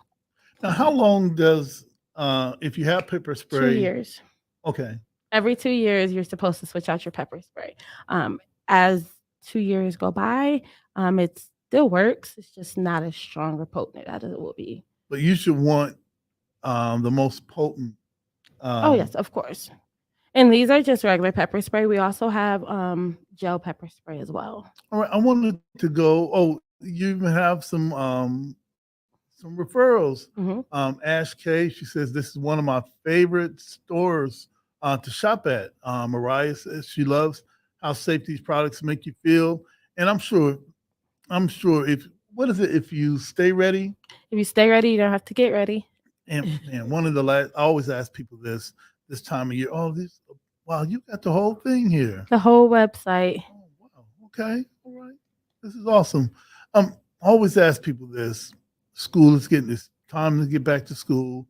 Now, how long does if you have pepper spray? 2 years. Okay. Every 2 years, you're supposed to switch out your pepper spray. As 2 years go by, it still works. It's just not as strong or potent as it will be. But you should want the most potent. Oh yes, of course. And these are just regular pepper spray. We also have gel pepper spray as well. All right. I wanted to go. Oh, you even have some referrals. Ash K, she says this is one of my favorite stores to shop at. Mariah says she loves how safe these products make you feel, and I'm sure if you stay ready. If you stay ready, you don't have to get ready. And one of the I always ask people this time of year. Oh, wow, you got the whole thing here. The whole website. Okay, all right, this is awesome. I always ask people this. School is it's time to get back to school.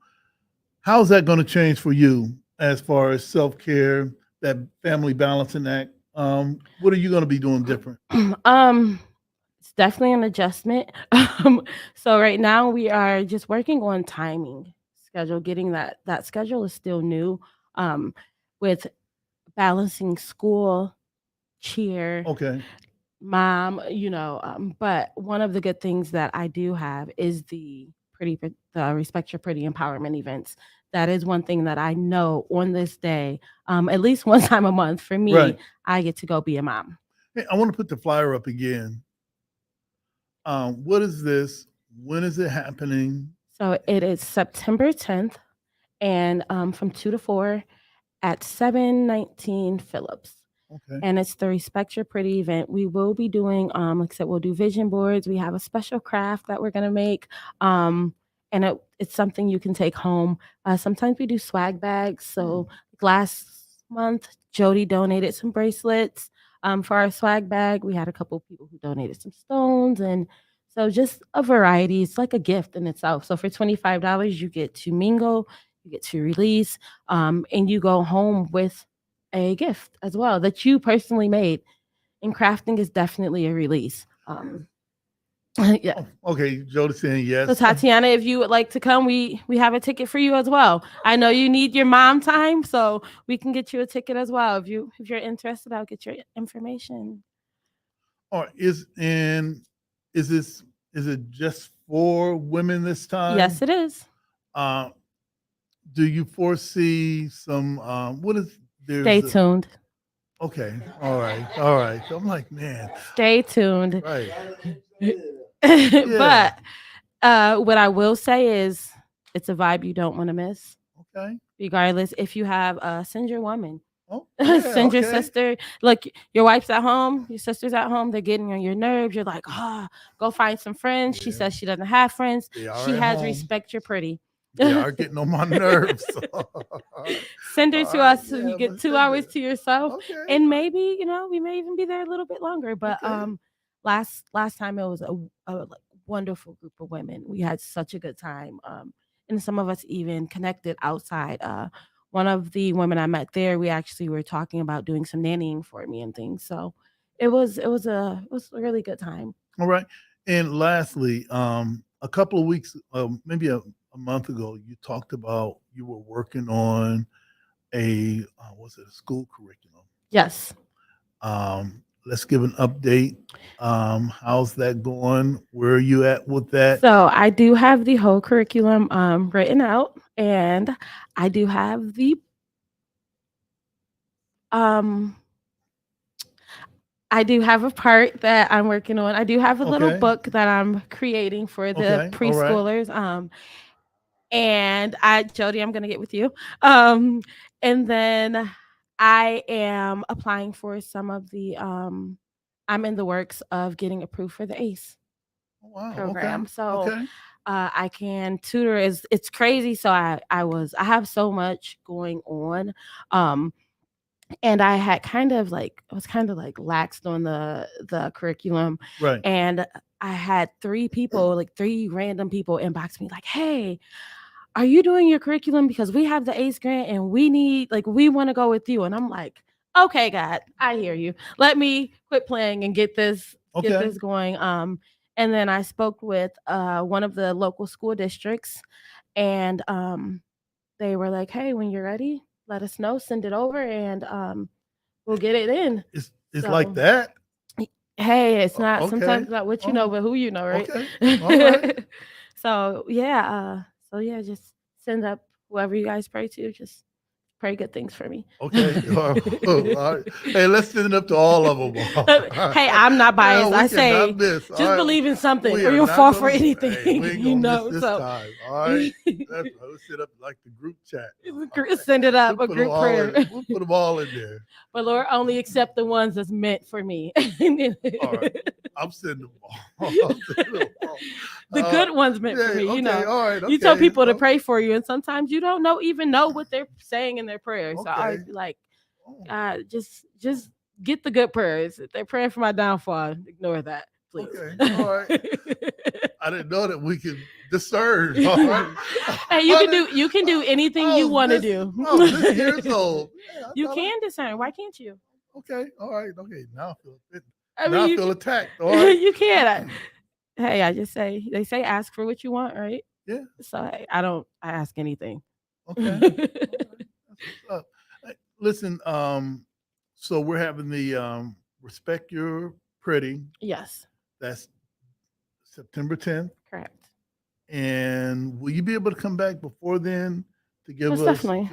How's that going to change for you as far as self-care, that family balancing act? What are you going to be doing different? It's definitely an adjustment. So right now we are just working on timing schedule, getting that schedule is still new, with balancing school, cheer, Okay. mom, but one of the good things that I do have is the Respect Your Pretty empowerment events. That is one thing that I know on this day, at least one time a month for me, Right. I get to go be a mom. Hey, I want to put the flyer up again. What is this? When is it happening? So it is September 10th, and from 2 to 4 at 719 Phillips. Okay. And it's the Respect Your Pretty event. We will be doing, like I said, we'll do vision boards. We have a special craft that we're going to make. And it's something you can take home. Sometimes we do swag bags. So last month, Jody donated some bracelets for our swag bag. We had a couple of people who donated some stones. And so just a variety. It's like a gift in itself. So for $25, you get to mingle, you get to release, and you go home with a gift as well that you personally made. And crafting is definitely a release. Yeah. Okay, Jody saying yes. So Tatiana, if you would like to come, we have a ticket for you as well. I know you need your mom time, so we can get you a ticket as well. If you're interested, I'll get your information. Or is in Is it just for women this time? Yes, it is. Do you foresee some what is there's Stay tuned. Okay. All right. I'm like, man. Stay tuned. Right. But what I will say is it's a vibe you don't want to miss. Okay. Regardless, if you have send your woman. Oh, send your sister. Look, your wife's at home, your sister's at home, they're getting on your nerves. You're like, go find some friends. She says she doesn't have friends. She has home. respect, you're pretty. They are getting on my nerves. Send her to us so you get 2 hours it. to yourself. Okay. And maybe, we may even be there a little bit longer. But last time it was a like wonderful group of women. We had such a good time. And some of us even connected outside. One of the women I met there, we actually were talking about doing some nannying for me and things. So it was a really good time. All right. And lastly, a couple of weeks, maybe a month ago, you talked about you were working on a school curriculum? Yes. Let's give an update. How's that going? Where are you at with that? So I do have the whole curriculum written out, and I do have the I do have a part that I'm working on. I do have a little book that I'm creating for the preschoolers. And Jody, I'm gonna get with you. And then I am applying for some of the I'm in the works of getting approved for the ACE program. So I can tutor. It's crazy. So I have so much going on. And I had was kind of like laxed on the curriculum. Right. And I had 3 random people inbox me like, hey, are you doing your curriculum? Because we have the ACE grant and we want to go with you. And I'm like, okay, God, I hear you. Let me quit playing and get this going. And then I spoke with one of the local school districts, and they were like, hey, when you're ready, let us know, send it over, and we'll get it in. It's like that. Hey, it's not sometimes not what you know, but who you know, right? Okay. All right. So just send up whoever you guys pray to. Just pray good things for me. Okay. All right. Hey, let's send it up to all of them. Hey, I'm not biased. I say just believe in something, or you'll fall for anything. Hey, we ain't gonna miss this time. All right. Let's set up like the group chat. Send it up, a group prayer. We'll put them all in there. But Lord, only accept the ones that's meant for me. All right. I'm sending them all. The good ones meant for me. Okay, all right, you tell people to pray for you, and sometimes you don't even know what they're saying in their prayers. So I always be like, just get the good prayers. If they're praying for my downfall, ignore that, please. Okay, all right. I didn't know that we could discern. All right. Hey, you can do anything you want to do. This year's old. You can discern. Why can't you? Okay, all right, okay. Now I feel attacked. All right. You can. Hey, I just say they say ask for what you want, right? Yeah. So I ask anything. Okay. Listen, so we're having the Respect Your Pretty. Yes. That's September 10th. Correct. And will you be able to come back before then to give us, definitely.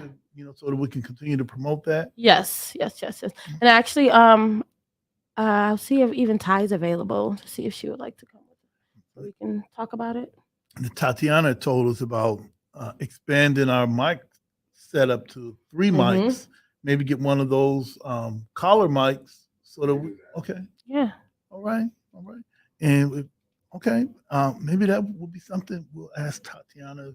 So that we can continue to promote that? Yes. And actually, I'll see if even Ty's available to see if she would like to come with us, so we can talk about it. And Tatiana told us about expanding our mic setup to 3 mics. Maybe get one of those collar mics so that Yeah. All right. And maybe that will be something we'll ask Tatiana.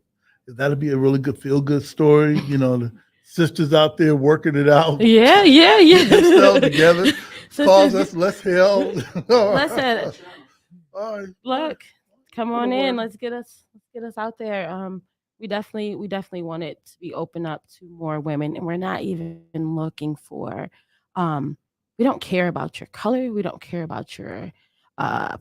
That'll be a really good feel-good story. The sisters out there working it out. Yeah. Get themselves together. Cause us less hell. Listen. All right. Look, come on in. Let's get us out there. We definitely want it to be open up to more women, and we're not even looking for. We don't care about your color. We don't care about your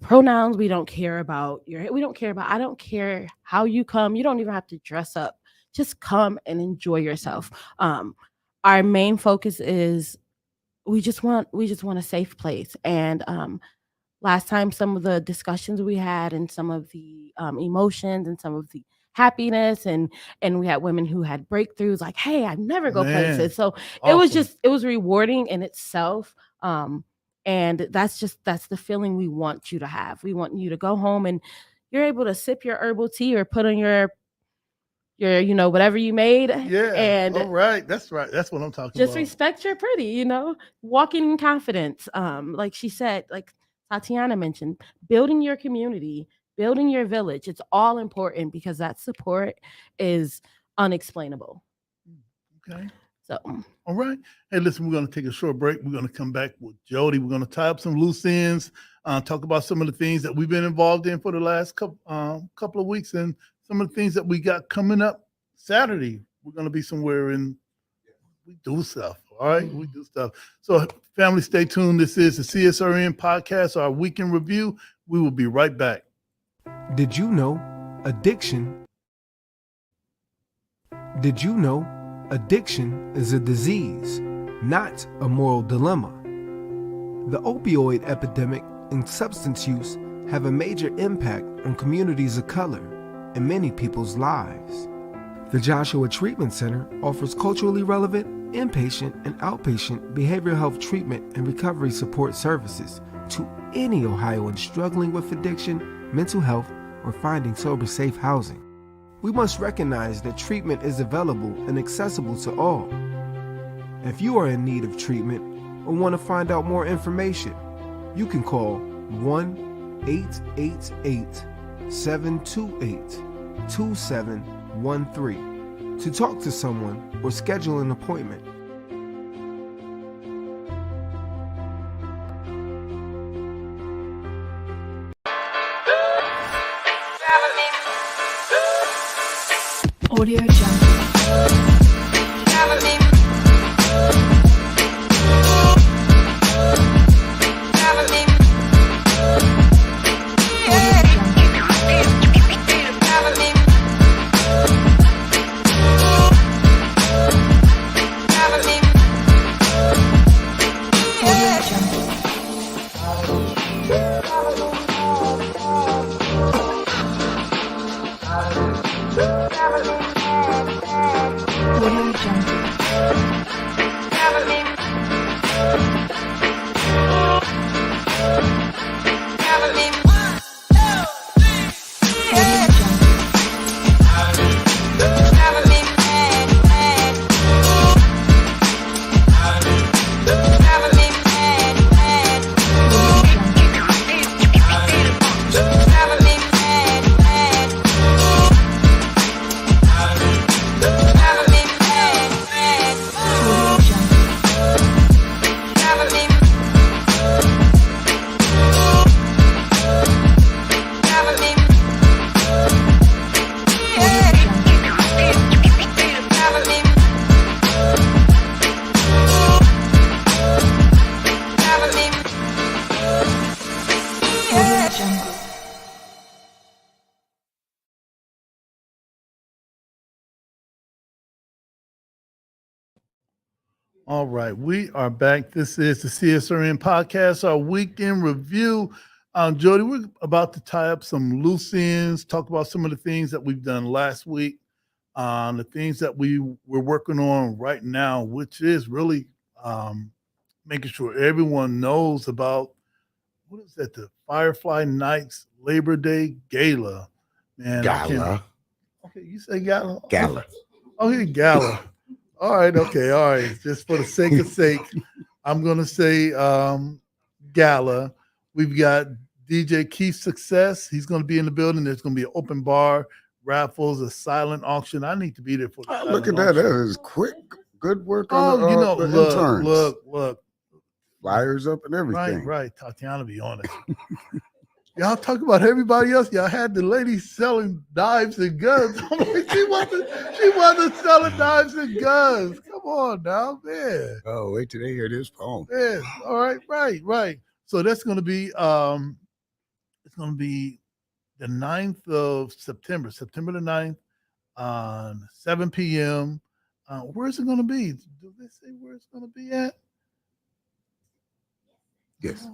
pronouns. We don't care about I don't care how you come. You don't even have to dress up. Just come and enjoy yourself. Our main focus is we just want a safe place, and last time, some of the discussions we had and some of the emotions and some of the happiness and we had women who had breakthroughs like, hey, I've never go places. So awesome. it was rewarding in itself. And that's the feeling we want you to have. We want you to go home and you're able to sip your herbal tea or put on your whatever you made. Yeah. And all right. That's right. That's what I'm talking just about. respect your pretty, walking in confidence. Like she said, like Tatiana mentioned, building your community, building your village. It's all important because that support is unexplainable. Okay. So, all right. Hey, listen, we're going to take a short break. We're going to come back with Jody. We're going to tie up some loose ends, talk about some of the things that we've been involved in for the last couple of weeks and some of the things that we got coming up Saturday. We're going to be somewhere we do stuff. All right. We do stuff. So, family, stay tuned. This is the CSRN podcast, our weekend review. We will be right back. Did you know addiction is a disease, not a moral dilemma? The opioid epidemic and substance use have a major impact on communities of color and many people's lives. The Joshua Treatment Center offers culturally relevant, inpatient, and outpatient behavioral health treatment and recovery support services to any Ohioan struggling with addiction, mental health, or finding sober, safe housing. We must recognize that treatment is available and accessible to all. If you are in need of treatment or want to find out more information, you can call 1-888-728-2713 to talk to someone or schedule an appointment. Audio Jungle. All right, we are back. This is the CSRN podcast, our weekend review. Jody, we're about to tie up some loose ends, talk about some of the things that we've done last week, the things that we're working on right now, which is really making sure everyone knows about, what is that, the Firefly Nights Labor Day Gala. Man, Gala. Okay, you say gala? Gala. Okay, gala. All right, okay, all right. Just for the sake of sake, I'm gonna say gala. We've got DJ Keith Success. He's gonna be in the building. There's gonna be an open bar, raffles, a silent auction. I need to be there for the Look at that. auction. That is quick. Good work on the interns. Look. Flyers up and everything. Right. Tatiana be on it. Y'all talk about everybody else. Y'all had the lady selling knives and guns. I'm like, she wasn't selling knives and guns. Come on now, man. Oh, wait till they hear this poem. Yeah. All right, right. So that's gonna be it's gonna be the 9th of September, September the 9th, 7 p.m. Where's it gonna be? Do they say where it's gonna be at? Yes.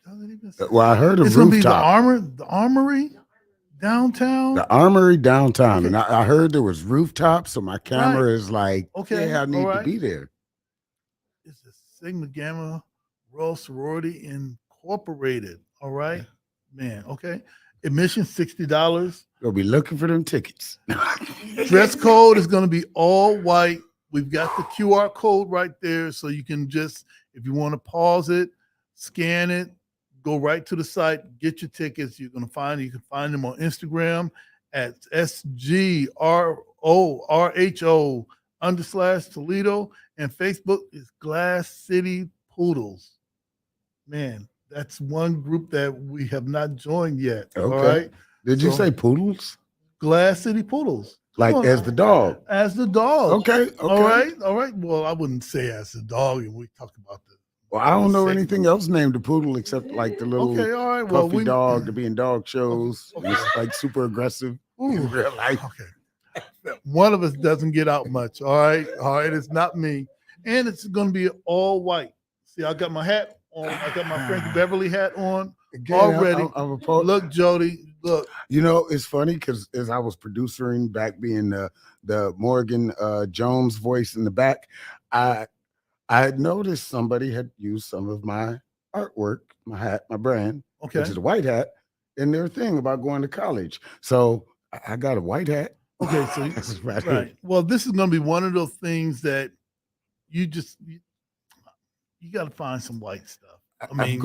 doesn't even say. Well, I heard of It's gonna be rooftop. the Armory downtown. The Armory downtown, Okay. and I heard there was rooftop, so my camera Right. is like, Okay, yeah, I all need to right. be there. It's the Sigma Gamma Rho Sorority Incorporated. All right, man. Okay, admission $60. You'll be looking for them tickets. Dress code is going to be all white. We've got the QR code right there, so you can just, if you want to pause it, scan it, go right to the site, get your tickets. You can find them on Instagram at SGRORHO_Toledo, and Facebook is Glass City Poodles. Man, that's one group that we have not joined yet. Okay. All right. Did you So, say poodles? Glass City Poodles? Like Come on. as the dog? As the dog. Okay. All right. All right. Well, I wouldn't say as the dog, and we talk about the. Well, I don't know anything else named a poodle except like the little Okay, all right. Well, puffy dog to be in dog shows. Okay. It's like super aggressive in real life. Okay. One of us doesn't get out much. All right. All right. It's not me. And it's going to be all white. See, I got my hat on. I got my Frankie Beverly hat on already. Look, Jody, look. You know, it's funny because as I was producing back, being the Morgan Jones voice in the back, I had noticed somebody had used some of my artwork, my hat, my brand, Okay. which is a white hat, in their thing about going to college. So I got a white hat. Okay, so right. Well, this is going to be one of those things that you got to find some white stuff. I mean,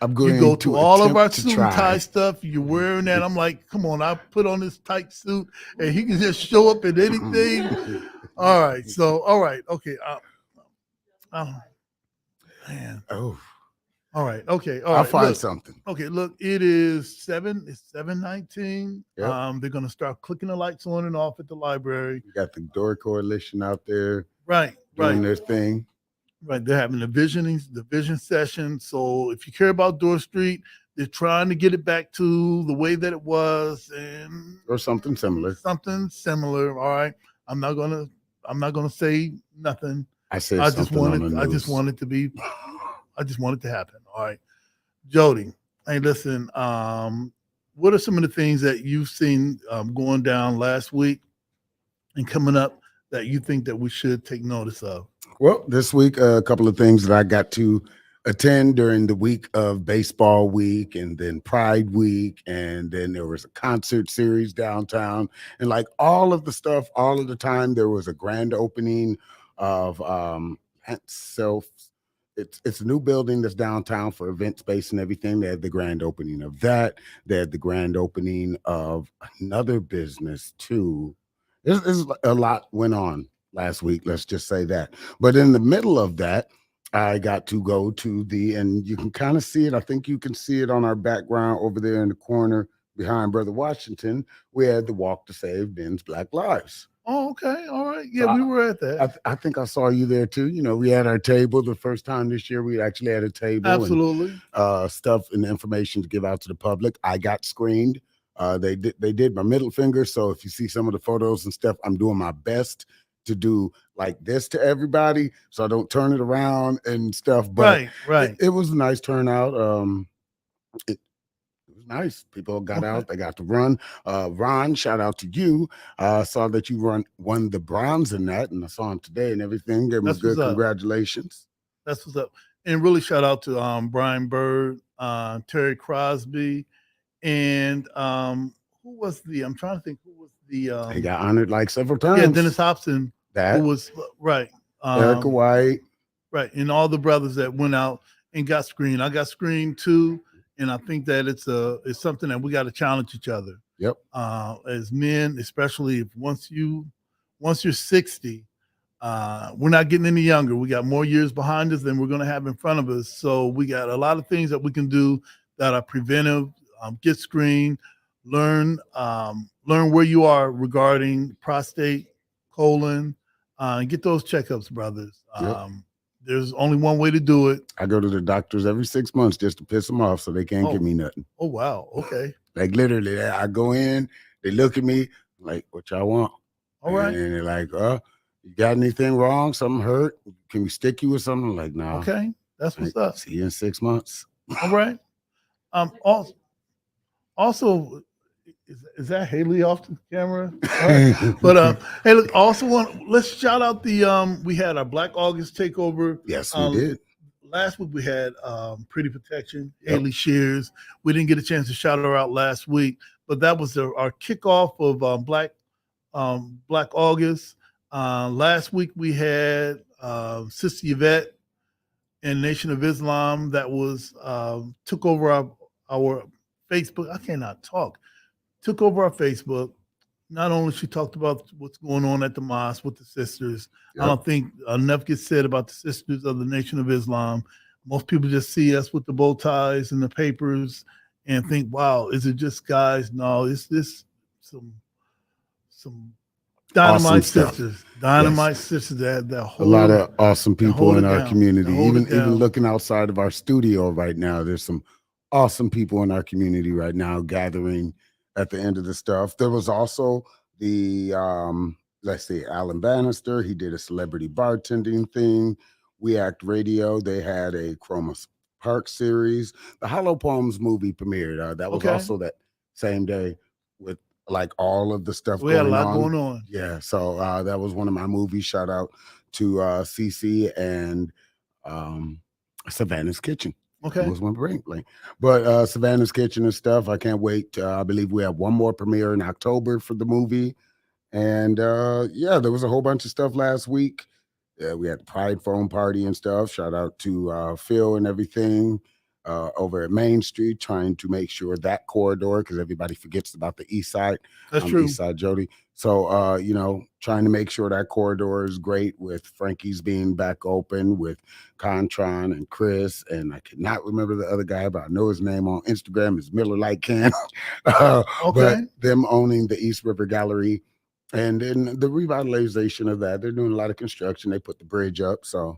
I'm going you go to to all of our attempt to suit and try. tie stuff. You're wearing that. I'm like, come on, I put on this tight suit, and he can just show up in anything. All right, so okay. Man. Oh. All right. Okay. All I'll right. find Look, something. Okay. Look, it's 7:19. Yep. They're gonna start clicking the lights on and off at the library. You got the Door Coalition out there, Right. doing Right. their thing. Right. They're having the vision session. So if you care about Door Street, they're trying to get it back to the way that it was, and Or something similar. something similar. All right. I'm not gonna say nothing. I said I just something on the wanted. I just news. wanted to be. I just want it to happen. All right, Jody. Hey, listen. What are some of the things that you've seen going down last week and coming up that you think that we should take notice of? Well, this week, a couple of things that I got to attend during the week of baseball week, and then Pride week, and then there was a concert series downtown, and like all of the stuff, all of the time, there was a grand opening of it's a new building that's downtown for event space and everything. They had the grand opening of that. They had the grand opening of another business too. There's a lot went on last week. Let's just say that. But in the middle of that, I got to go to and you can kind of see it. I think you can see it on our background over there in the corner behind Brother Washington. We had the Walk to Save Men's Black Lives. Oh, okay. All right. Yeah, we were at that. I think I saw you there too. You know, we had our table the first time this year. We actually had a table. Absolutely. And, stuff and information to give out to the public. I got screened. They did my middle finger. So if you see some of the photos and stuff, I'm doing my best to do like this to everybody, so I don't turn it around and stuff. But right. It was a nice turnout. It was nice. People got out. They got to run. Ron, shout out to you. Saw that you won the bronze in that, and I saw him today and everything. Gave him That's good what's up. congratulations. That's what's up. And really shout out to Brian Bird, Terry Crosby, and I'm trying to think who was the He got honored like several times. Yeah, Dennis Hobson, That who was right. Erica White. Right. And all the brothers that went out and got screened. I got screened too. And I think that it's something that we got to challenge each other. Yep. As men, especially if once you're 60, we're not getting any younger. We got more years behind us than we're going to have in front of us. So we got a lot of things that we can do that are preventive. Get screened, learn where you are regarding prostate, colon, and get those checkups, brothers. Yep. There's only one way to do it. I go to the doctors every 6 months just to piss them off so they can't give me nothing. Oh, wow. Okay. Like literally, I go in, they look at me like, what y'all want? All right. And they're like, you got anything wrong? Something hurt? Can we stick you with something? I'm like, no. Okay. That's what's up. See you in 6 months. All right. Also, is that Haley off the camera? All right. But hey, look, let's shout out the we had our Black August takeover. Yes, we did. Last week we had Pretty Protection, Yep. Haley Sheares. We didn't get a chance to shout her out last week, but that was our kickoff of Black August. Last week we had Sister Yvette and Nation of Islam that was took over our Facebook. I cannot talk. Took over our Facebook. Not only she talked about what's going on at the mosque with the sisters. Yep. I don't think enough gets said about the sisters of the Nation of Islam. Most people just see us with the bow ties and the papers and think, "Wow, is it just guys?" No, it's this some dynamite Awesome stuff. sisters, dynamite Yes. sisters that A lot of awesome that people hold in it our down. community. They hold it Even down. looking outside of our studio right now, there's some awesome people in our community right now gathering at the end of the stuff. There was also the let's see, Alan Bannister. He did a celebrity bartending thing. We Act Radio. They had a Chroma Park series. The Hollow Poems movie premiered. That was Okay. also that same day with like all of the stuff We had a going lot on. going on. Yeah, so that was one of my movies. Shout out to CC and Savannah's Kitchen. Okay. Was one brain blank. But Savannah's Kitchen and stuff. I can't wait. I believe we have one more premiere in October for the movie. And yeah, there was a whole bunch of stuff last week. We had the Pride Phone Party and stuff. Shout out to Phil and everything over at Main Street, trying to make sure that corridor, because everybody forgets about the East Side. That's true. East Side Jody. So, you know, trying to make sure that corridor is great with Frankie's being back open, with Contron and Chris. And I cannot remember the other guy, but I know his name on Instagram is Miller Light Can. Okay. But them owning the East River Gallery. And then the revitalization of that, they're doing a lot of construction. They put the bridge up. So,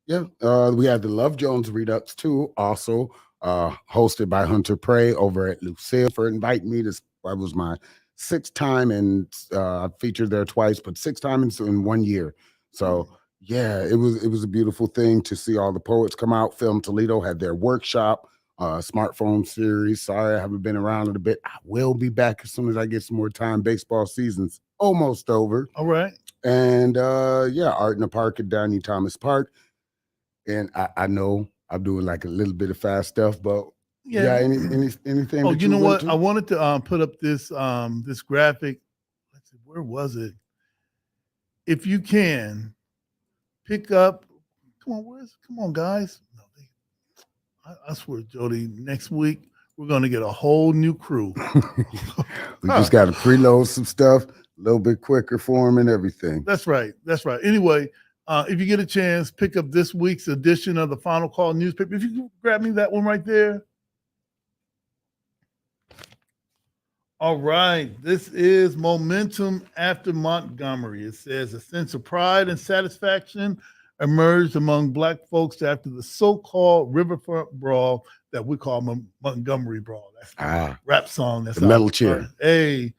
yeah, we had the Love Jones Redux too, also hosted by Hunter Prey over at Lucille for inviting me. That was my sixth time, and I featured there twice, but 6 times in 1 year. So yeah, it was a beautiful thing to see all the poets come out. Film Toledo had their workshop, smartphone series. Sorry, I haven't been around in a bit. I will be back as soon as I get some more time. Baseball season's almost over. All right. And yeah, Art in the Park at Downey Thomas Park. And I know I'm doing like a little bit of fast stuff, but yeah, anything. Oh, that you know what? went I to? wanted to put up this this graphic. Let's see, where was it? If you can pick up, come on, guys. No, I swear, Jody, next week we're gonna get a whole new crew. We just got to preload some stuff a little bit quicker for them and everything. That's right. That's right. Anyway, if you get a chance, pick up this week's edition of the Final Call newspaper. If you can grab me that one right there. All right. This is Momentum After Montgomery. It says a sense of pride and satisfaction emerged among Black folks after the so-called Riverfront Brawl that we call Montgomery Brawl. That's the rap song. That's the metal chair. Hey,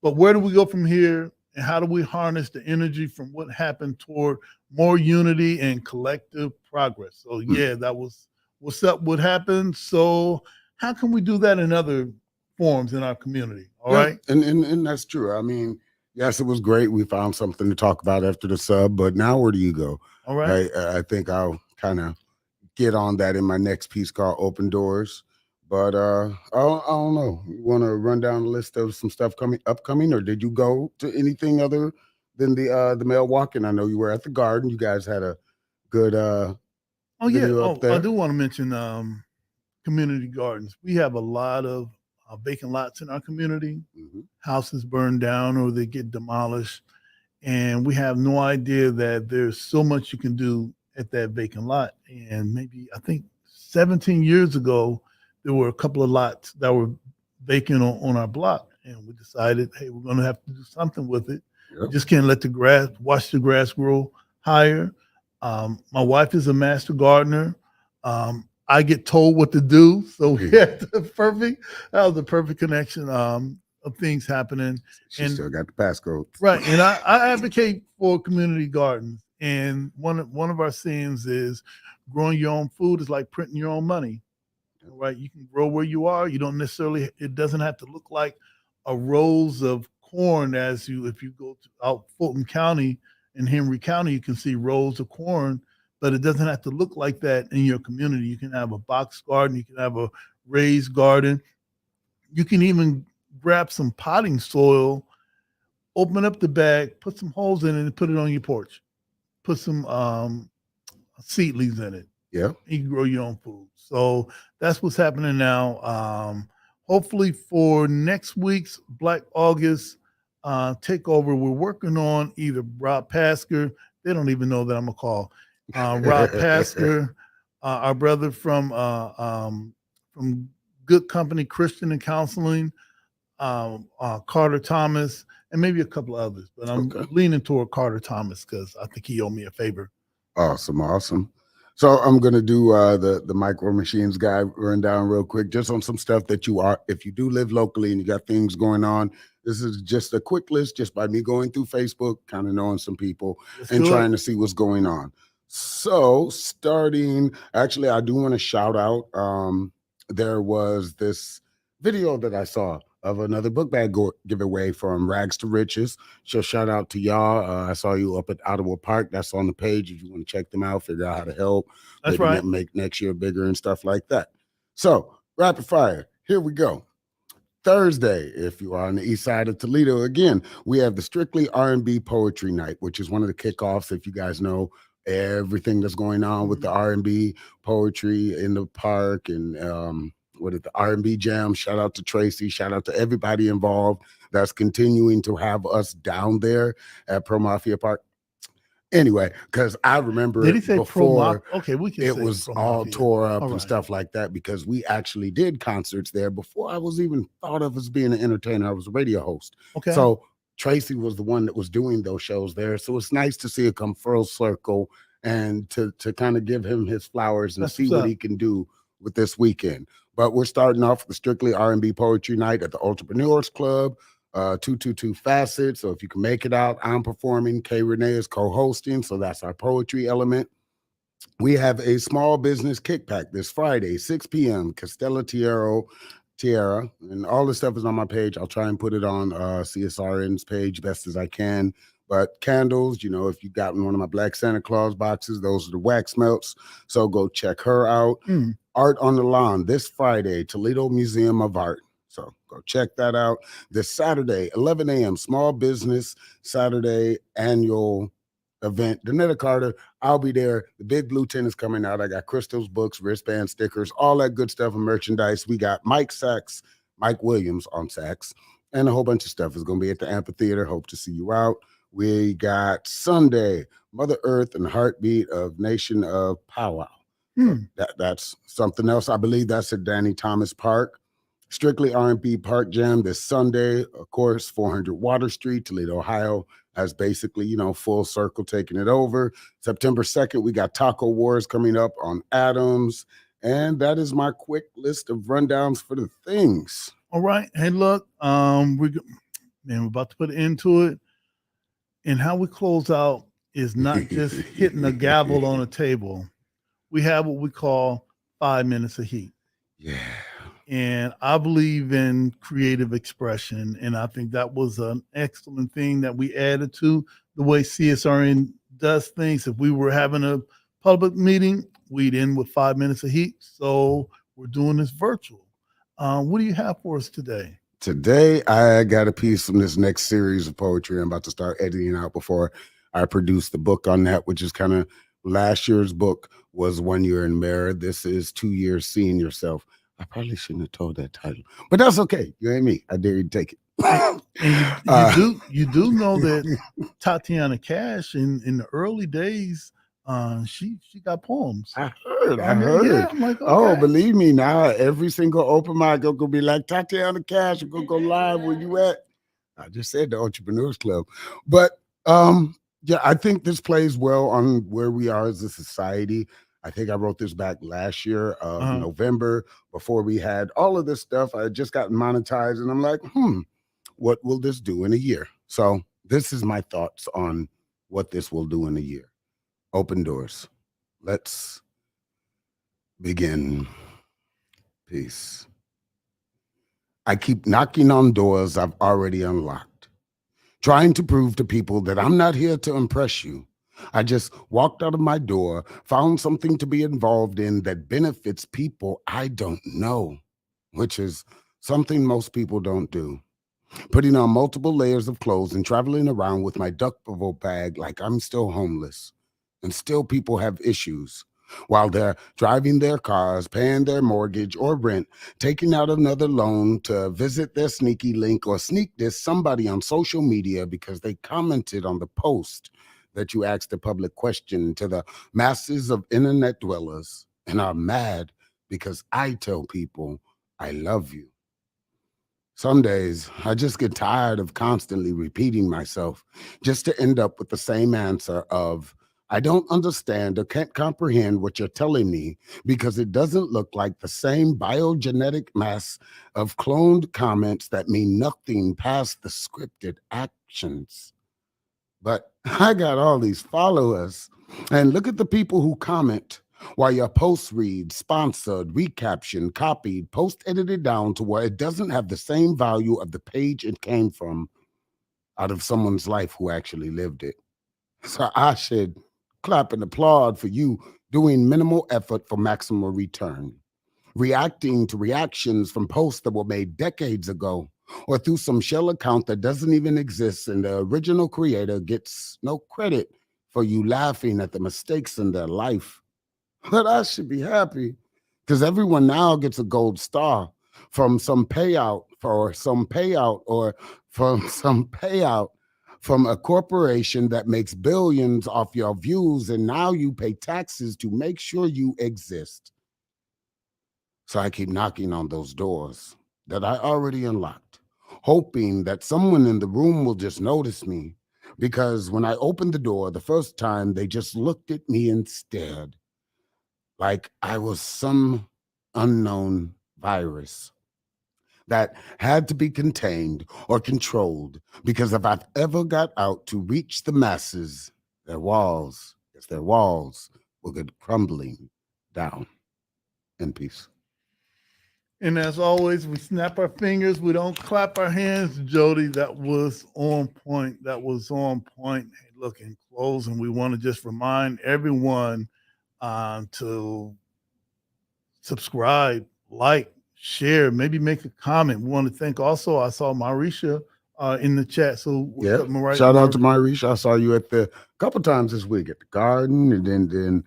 but where do we go from here? And how do we harness the energy from what happened toward more unity and collective progress? So yeah, that was what's up, what happened. So how can we do that in other forms in our community? All right. And that's true. I mean, yes, it was great. We found something to talk about after the sub, but now where do you go? All right. I think I'll kind of get on that in my next piece called Open Doors. But I don't know. You want to run down the list of some stuff upcoming, or did you go to anything other than the male walk-in? I know you were at the Garden. You guys had a good video up there. I do want to mention community gardens. We have a lot of vacant lots in our community. Houses burn down or they get demolished, and we have no idea that there's so much you can do at that vacant lot. And maybe I think 17 years ago, there were a couple of lots that were vacant on our block, and we decided, hey, we're going to have to do something with it. We just can't let watch the grass grow higher. My wife is a master gardener. I get told what to do, so we had that was the perfect connection of things happening. She still got the passcode, right? And I advocate for community gardens. And one of our sayings is, growing your own food is like printing your own money. All right, you can grow where you are. You don't necessarily. It doesn't have to look like a rows of corn if you go to out Fulton County and Henry County, you can see rows of corn, but it doesn't have to look like that in your community. You can have a box garden. You can have a raised garden. You can even grab some potting soil, open up the bag, put some holes in it, and put it on your porch. Put some seedlings in it. Yeah. You can grow your own food. So that's what's happening now. Hopefully for next week's Black August takeover, we're working on either Rob Pasker. They don't even know that I'm going to call Rob Pasker, our brother from Good Company Christian and Counseling, Carter Thomas, and maybe a couple of others. But I'm leaning toward Carter Thomas because I think he owed me a favor. Awesome. So I'm gonna do the Micro Machines guy rundown real quick, just on some stuff that if you do live locally and you got things going on. This is just a quick list, just by me going through Facebook, kind of knowing some people and trying to see what's going on. So actually, I do want to shout out. There was this video that I saw of another book bag giveaway from Rags to Riches. So shout out to y'all. I saw you up at Ottawa Park. That's on the page if you want to check them out, figure out how to help. That's maybe right. Make next year bigger and stuff like that. So rapid fire. Here we go. Thursday, if you are on the east side of Toledo, again, we have the Strictly R&B Poetry Night, which is one of the kickoffs. If you guys know everything that's going on with the R&B poetry in the park and the R&B Jam. Shout out to Tracy. Shout out to everybody involved that's continuing to have us down there at Pro Mafia Park. Anyway, because I remember before we can it say was Pro all Mafia. tore up All and right. stuff like that, because we actually did concerts there before I was even thought of as being an entertainer. I was a radio host. Okay. So Tracy was the one that was doing those shows there. So it's nice to see it come full circle and to kind of give him his flowers and see what he can do with this weekend. But we're starting off with the Strictly R&B Poetry Night at the Entrepreneurs Club, 222 Facet. So if you can make it out, I'm performing. Kay Renee is co-hosting, so that's our poetry element. We have a small business kickback this Friday, 6 p.m. Castella Tierra, and all the stuff is on my page. I'll try and put it on CSRN's page best as I can. But candles, if you've gotten one of my Black Santa Claus boxes, those are the wax melts. So go check her out. Art on the Lawn this Friday, Toledo Museum of Art. So go check that out. This Saturday, 11 a.m., Small Business Saturday annual event. Danetta Carter, I'll be there. The Big Blue Tin is coming out. I got crystals, books, wristband stickers, all that good stuff and merchandise. We got Mike Williams on sax, and a whole bunch of stuff is going to be at the amphitheater. Hope to see you out. We got Sunday, Mother Earth and Heartbeat of Nation of Powwow. That's something else. I believe that's at Danny Thomas Park. Strictly R&B Park Jam this Sunday, of course, 400 Water Street, Toledo, Ohio. That's basically, full circle taking it over. September 2nd, we got Taco Wars coming up on Adams. And that is my quick list of rundowns for the things. All right. Hey, look, we're about to put an end to it. And how we close out is not just hitting a gavel on a table. We have what we call 5 minutes of heat. Yeah. And I believe in creative expression. And I think that was an excellent thing that we added to the way CSRN does things. If we were having a public meeting, we'd end with 5 minutes of heat. So we're doing this virtual. What do you have for us today? Today, I got a piece from this next series of poetry I'm about to start editing out before I produce the book on that, which is kind of last year's book was 1 year in Mirror. This is 2 years seeing yourself. I probably shouldn't have told that title, but that's okay. You ain't me. I dare you to take it. And you do know that Tatiana Cash in the early days, she got poems. I heard. Yeah, I'm like, Oh, okay. believe me, now every single open mic I'm gonna be like, Tatiana Cash, I'm gonna go live. Where you at? I just said the Entrepreneurs Club, but yeah, I think this plays well on where we are as a society. I think I wrote this back last year of November, before we had all of this stuff. I had just gotten monetized, and I'm like, what will this do in a year? So this is my thoughts on what this will do in a year. Open doors. Let's begin. Peace. I keep knocking on doors I've already unlocked, trying to prove to people that I'm not here to impress you. I just walked out of my door, found something to be involved in that benefits people I don't know, which is something most people don't do. Putting on multiple layers of clothes and traveling around with my duckable bag like I'm still homeless. And still people have issues while they're driving their cars, paying their mortgage or rent, taking out another loan to visit their sneaky link or sneak diss somebody on social media because they commented on the post that you asked a public question to the masses of internet dwellers and are mad because I tell people I love you. Some days I just get tired of constantly repeating myself just to end up with the same answer of, I don't understand or can't comprehend what you're telling me because it doesn't look like the same biogenetic mass of cloned comments that mean nothing past the scripted actions. But I got all these followers, and look at the people who comment while your post reads, sponsored, recaptioned, copied, post edited down to where it doesn't have the same value of the page it came from out of someone's life who actually lived it. So I should clap and applaud for you doing minimal effort for maximal return, reacting to reactions from posts that were made decades ago or through some shell account that doesn't even exist, and the original creator gets no credit for you laughing at the mistakes in their life. But I should be happy because everyone now gets a gold star from some payout or from some payout from a corporation that makes billions off your views, and now you pay taxes to make sure you exist. So I keep knocking on those doors that I already unlocked, hoping that someone in the room will just notice me, because when I opened the door the first time, they just looked at me and stared like I was some unknown virus that had to be contained or controlled, because if I've ever got out to reach the masses, their walls will get crumbling down. In peace. And as always, we snap our fingers. We don't clap our hands. Jody, that was on point. That was on point. Hey, look, in closing, we want to just remind everyone to subscribe, like, share, maybe make a comment. We want to thank also, I saw Marisha in the chat. So Yeah, shout out to Marisha. I saw you at the couple times this week at the garden, and then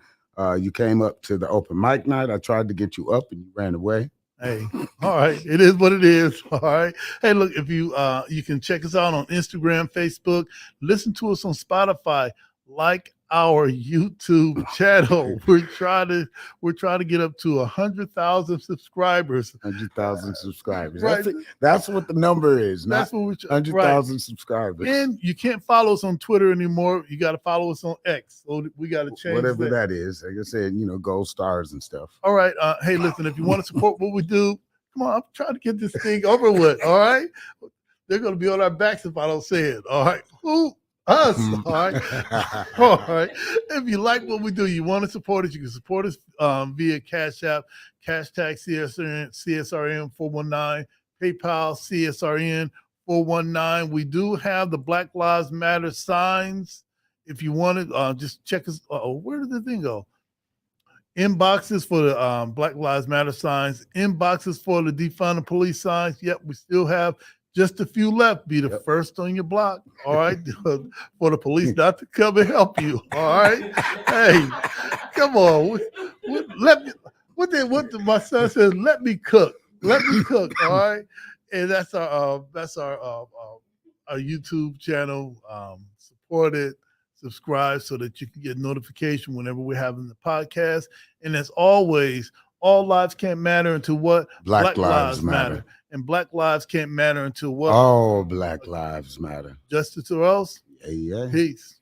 you came up to the open mic night. I tried to get you up and you ran away. Hey, all right. It is what it is. All right. Hey, look, if you can check us out on Instagram, Facebook, listen to us on Spotify, like our YouTube channel. We're trying to get up to 100,000 subscribers. 100,000 subscribers. Right. That's what the number is. That's what we're 100,000 subscribers. And you can't follow us on Twitter anymore. You got to follow us on X. So we got to change whatever that is. Like I said, gold stars and stuff. All right. Hey, listen, if you want to support what we do, come on, I'm trying to get this thing over with. All right. They're going to be on our backs if I don't say it. All right. Who? Us. All right. All right. If you like what we do, you want to support us, you can support us via Cash App, hashtag CSRN 419, PayPal CSRN 419. We do have the Black Lives Matter signs. If you want to, just check us. Where did the thing go? Inboxes for the Black Lives Matter signs, inboxes for the defund the police signs. Yep, we still have just a few left. Be the first on your block, all right, for the police not to come and help you, all right? Hey, come on. What my son says, let me cook. Let me cook, all right? And that's our YouTube channel. Support it. Subscribe so that you can get notification whenever we're having the podcast. And as always, all lives can't matter until what? Black lives matter. And Black lives can't matter until what? All Black lives matter. Justice or else? Yeah. Peace.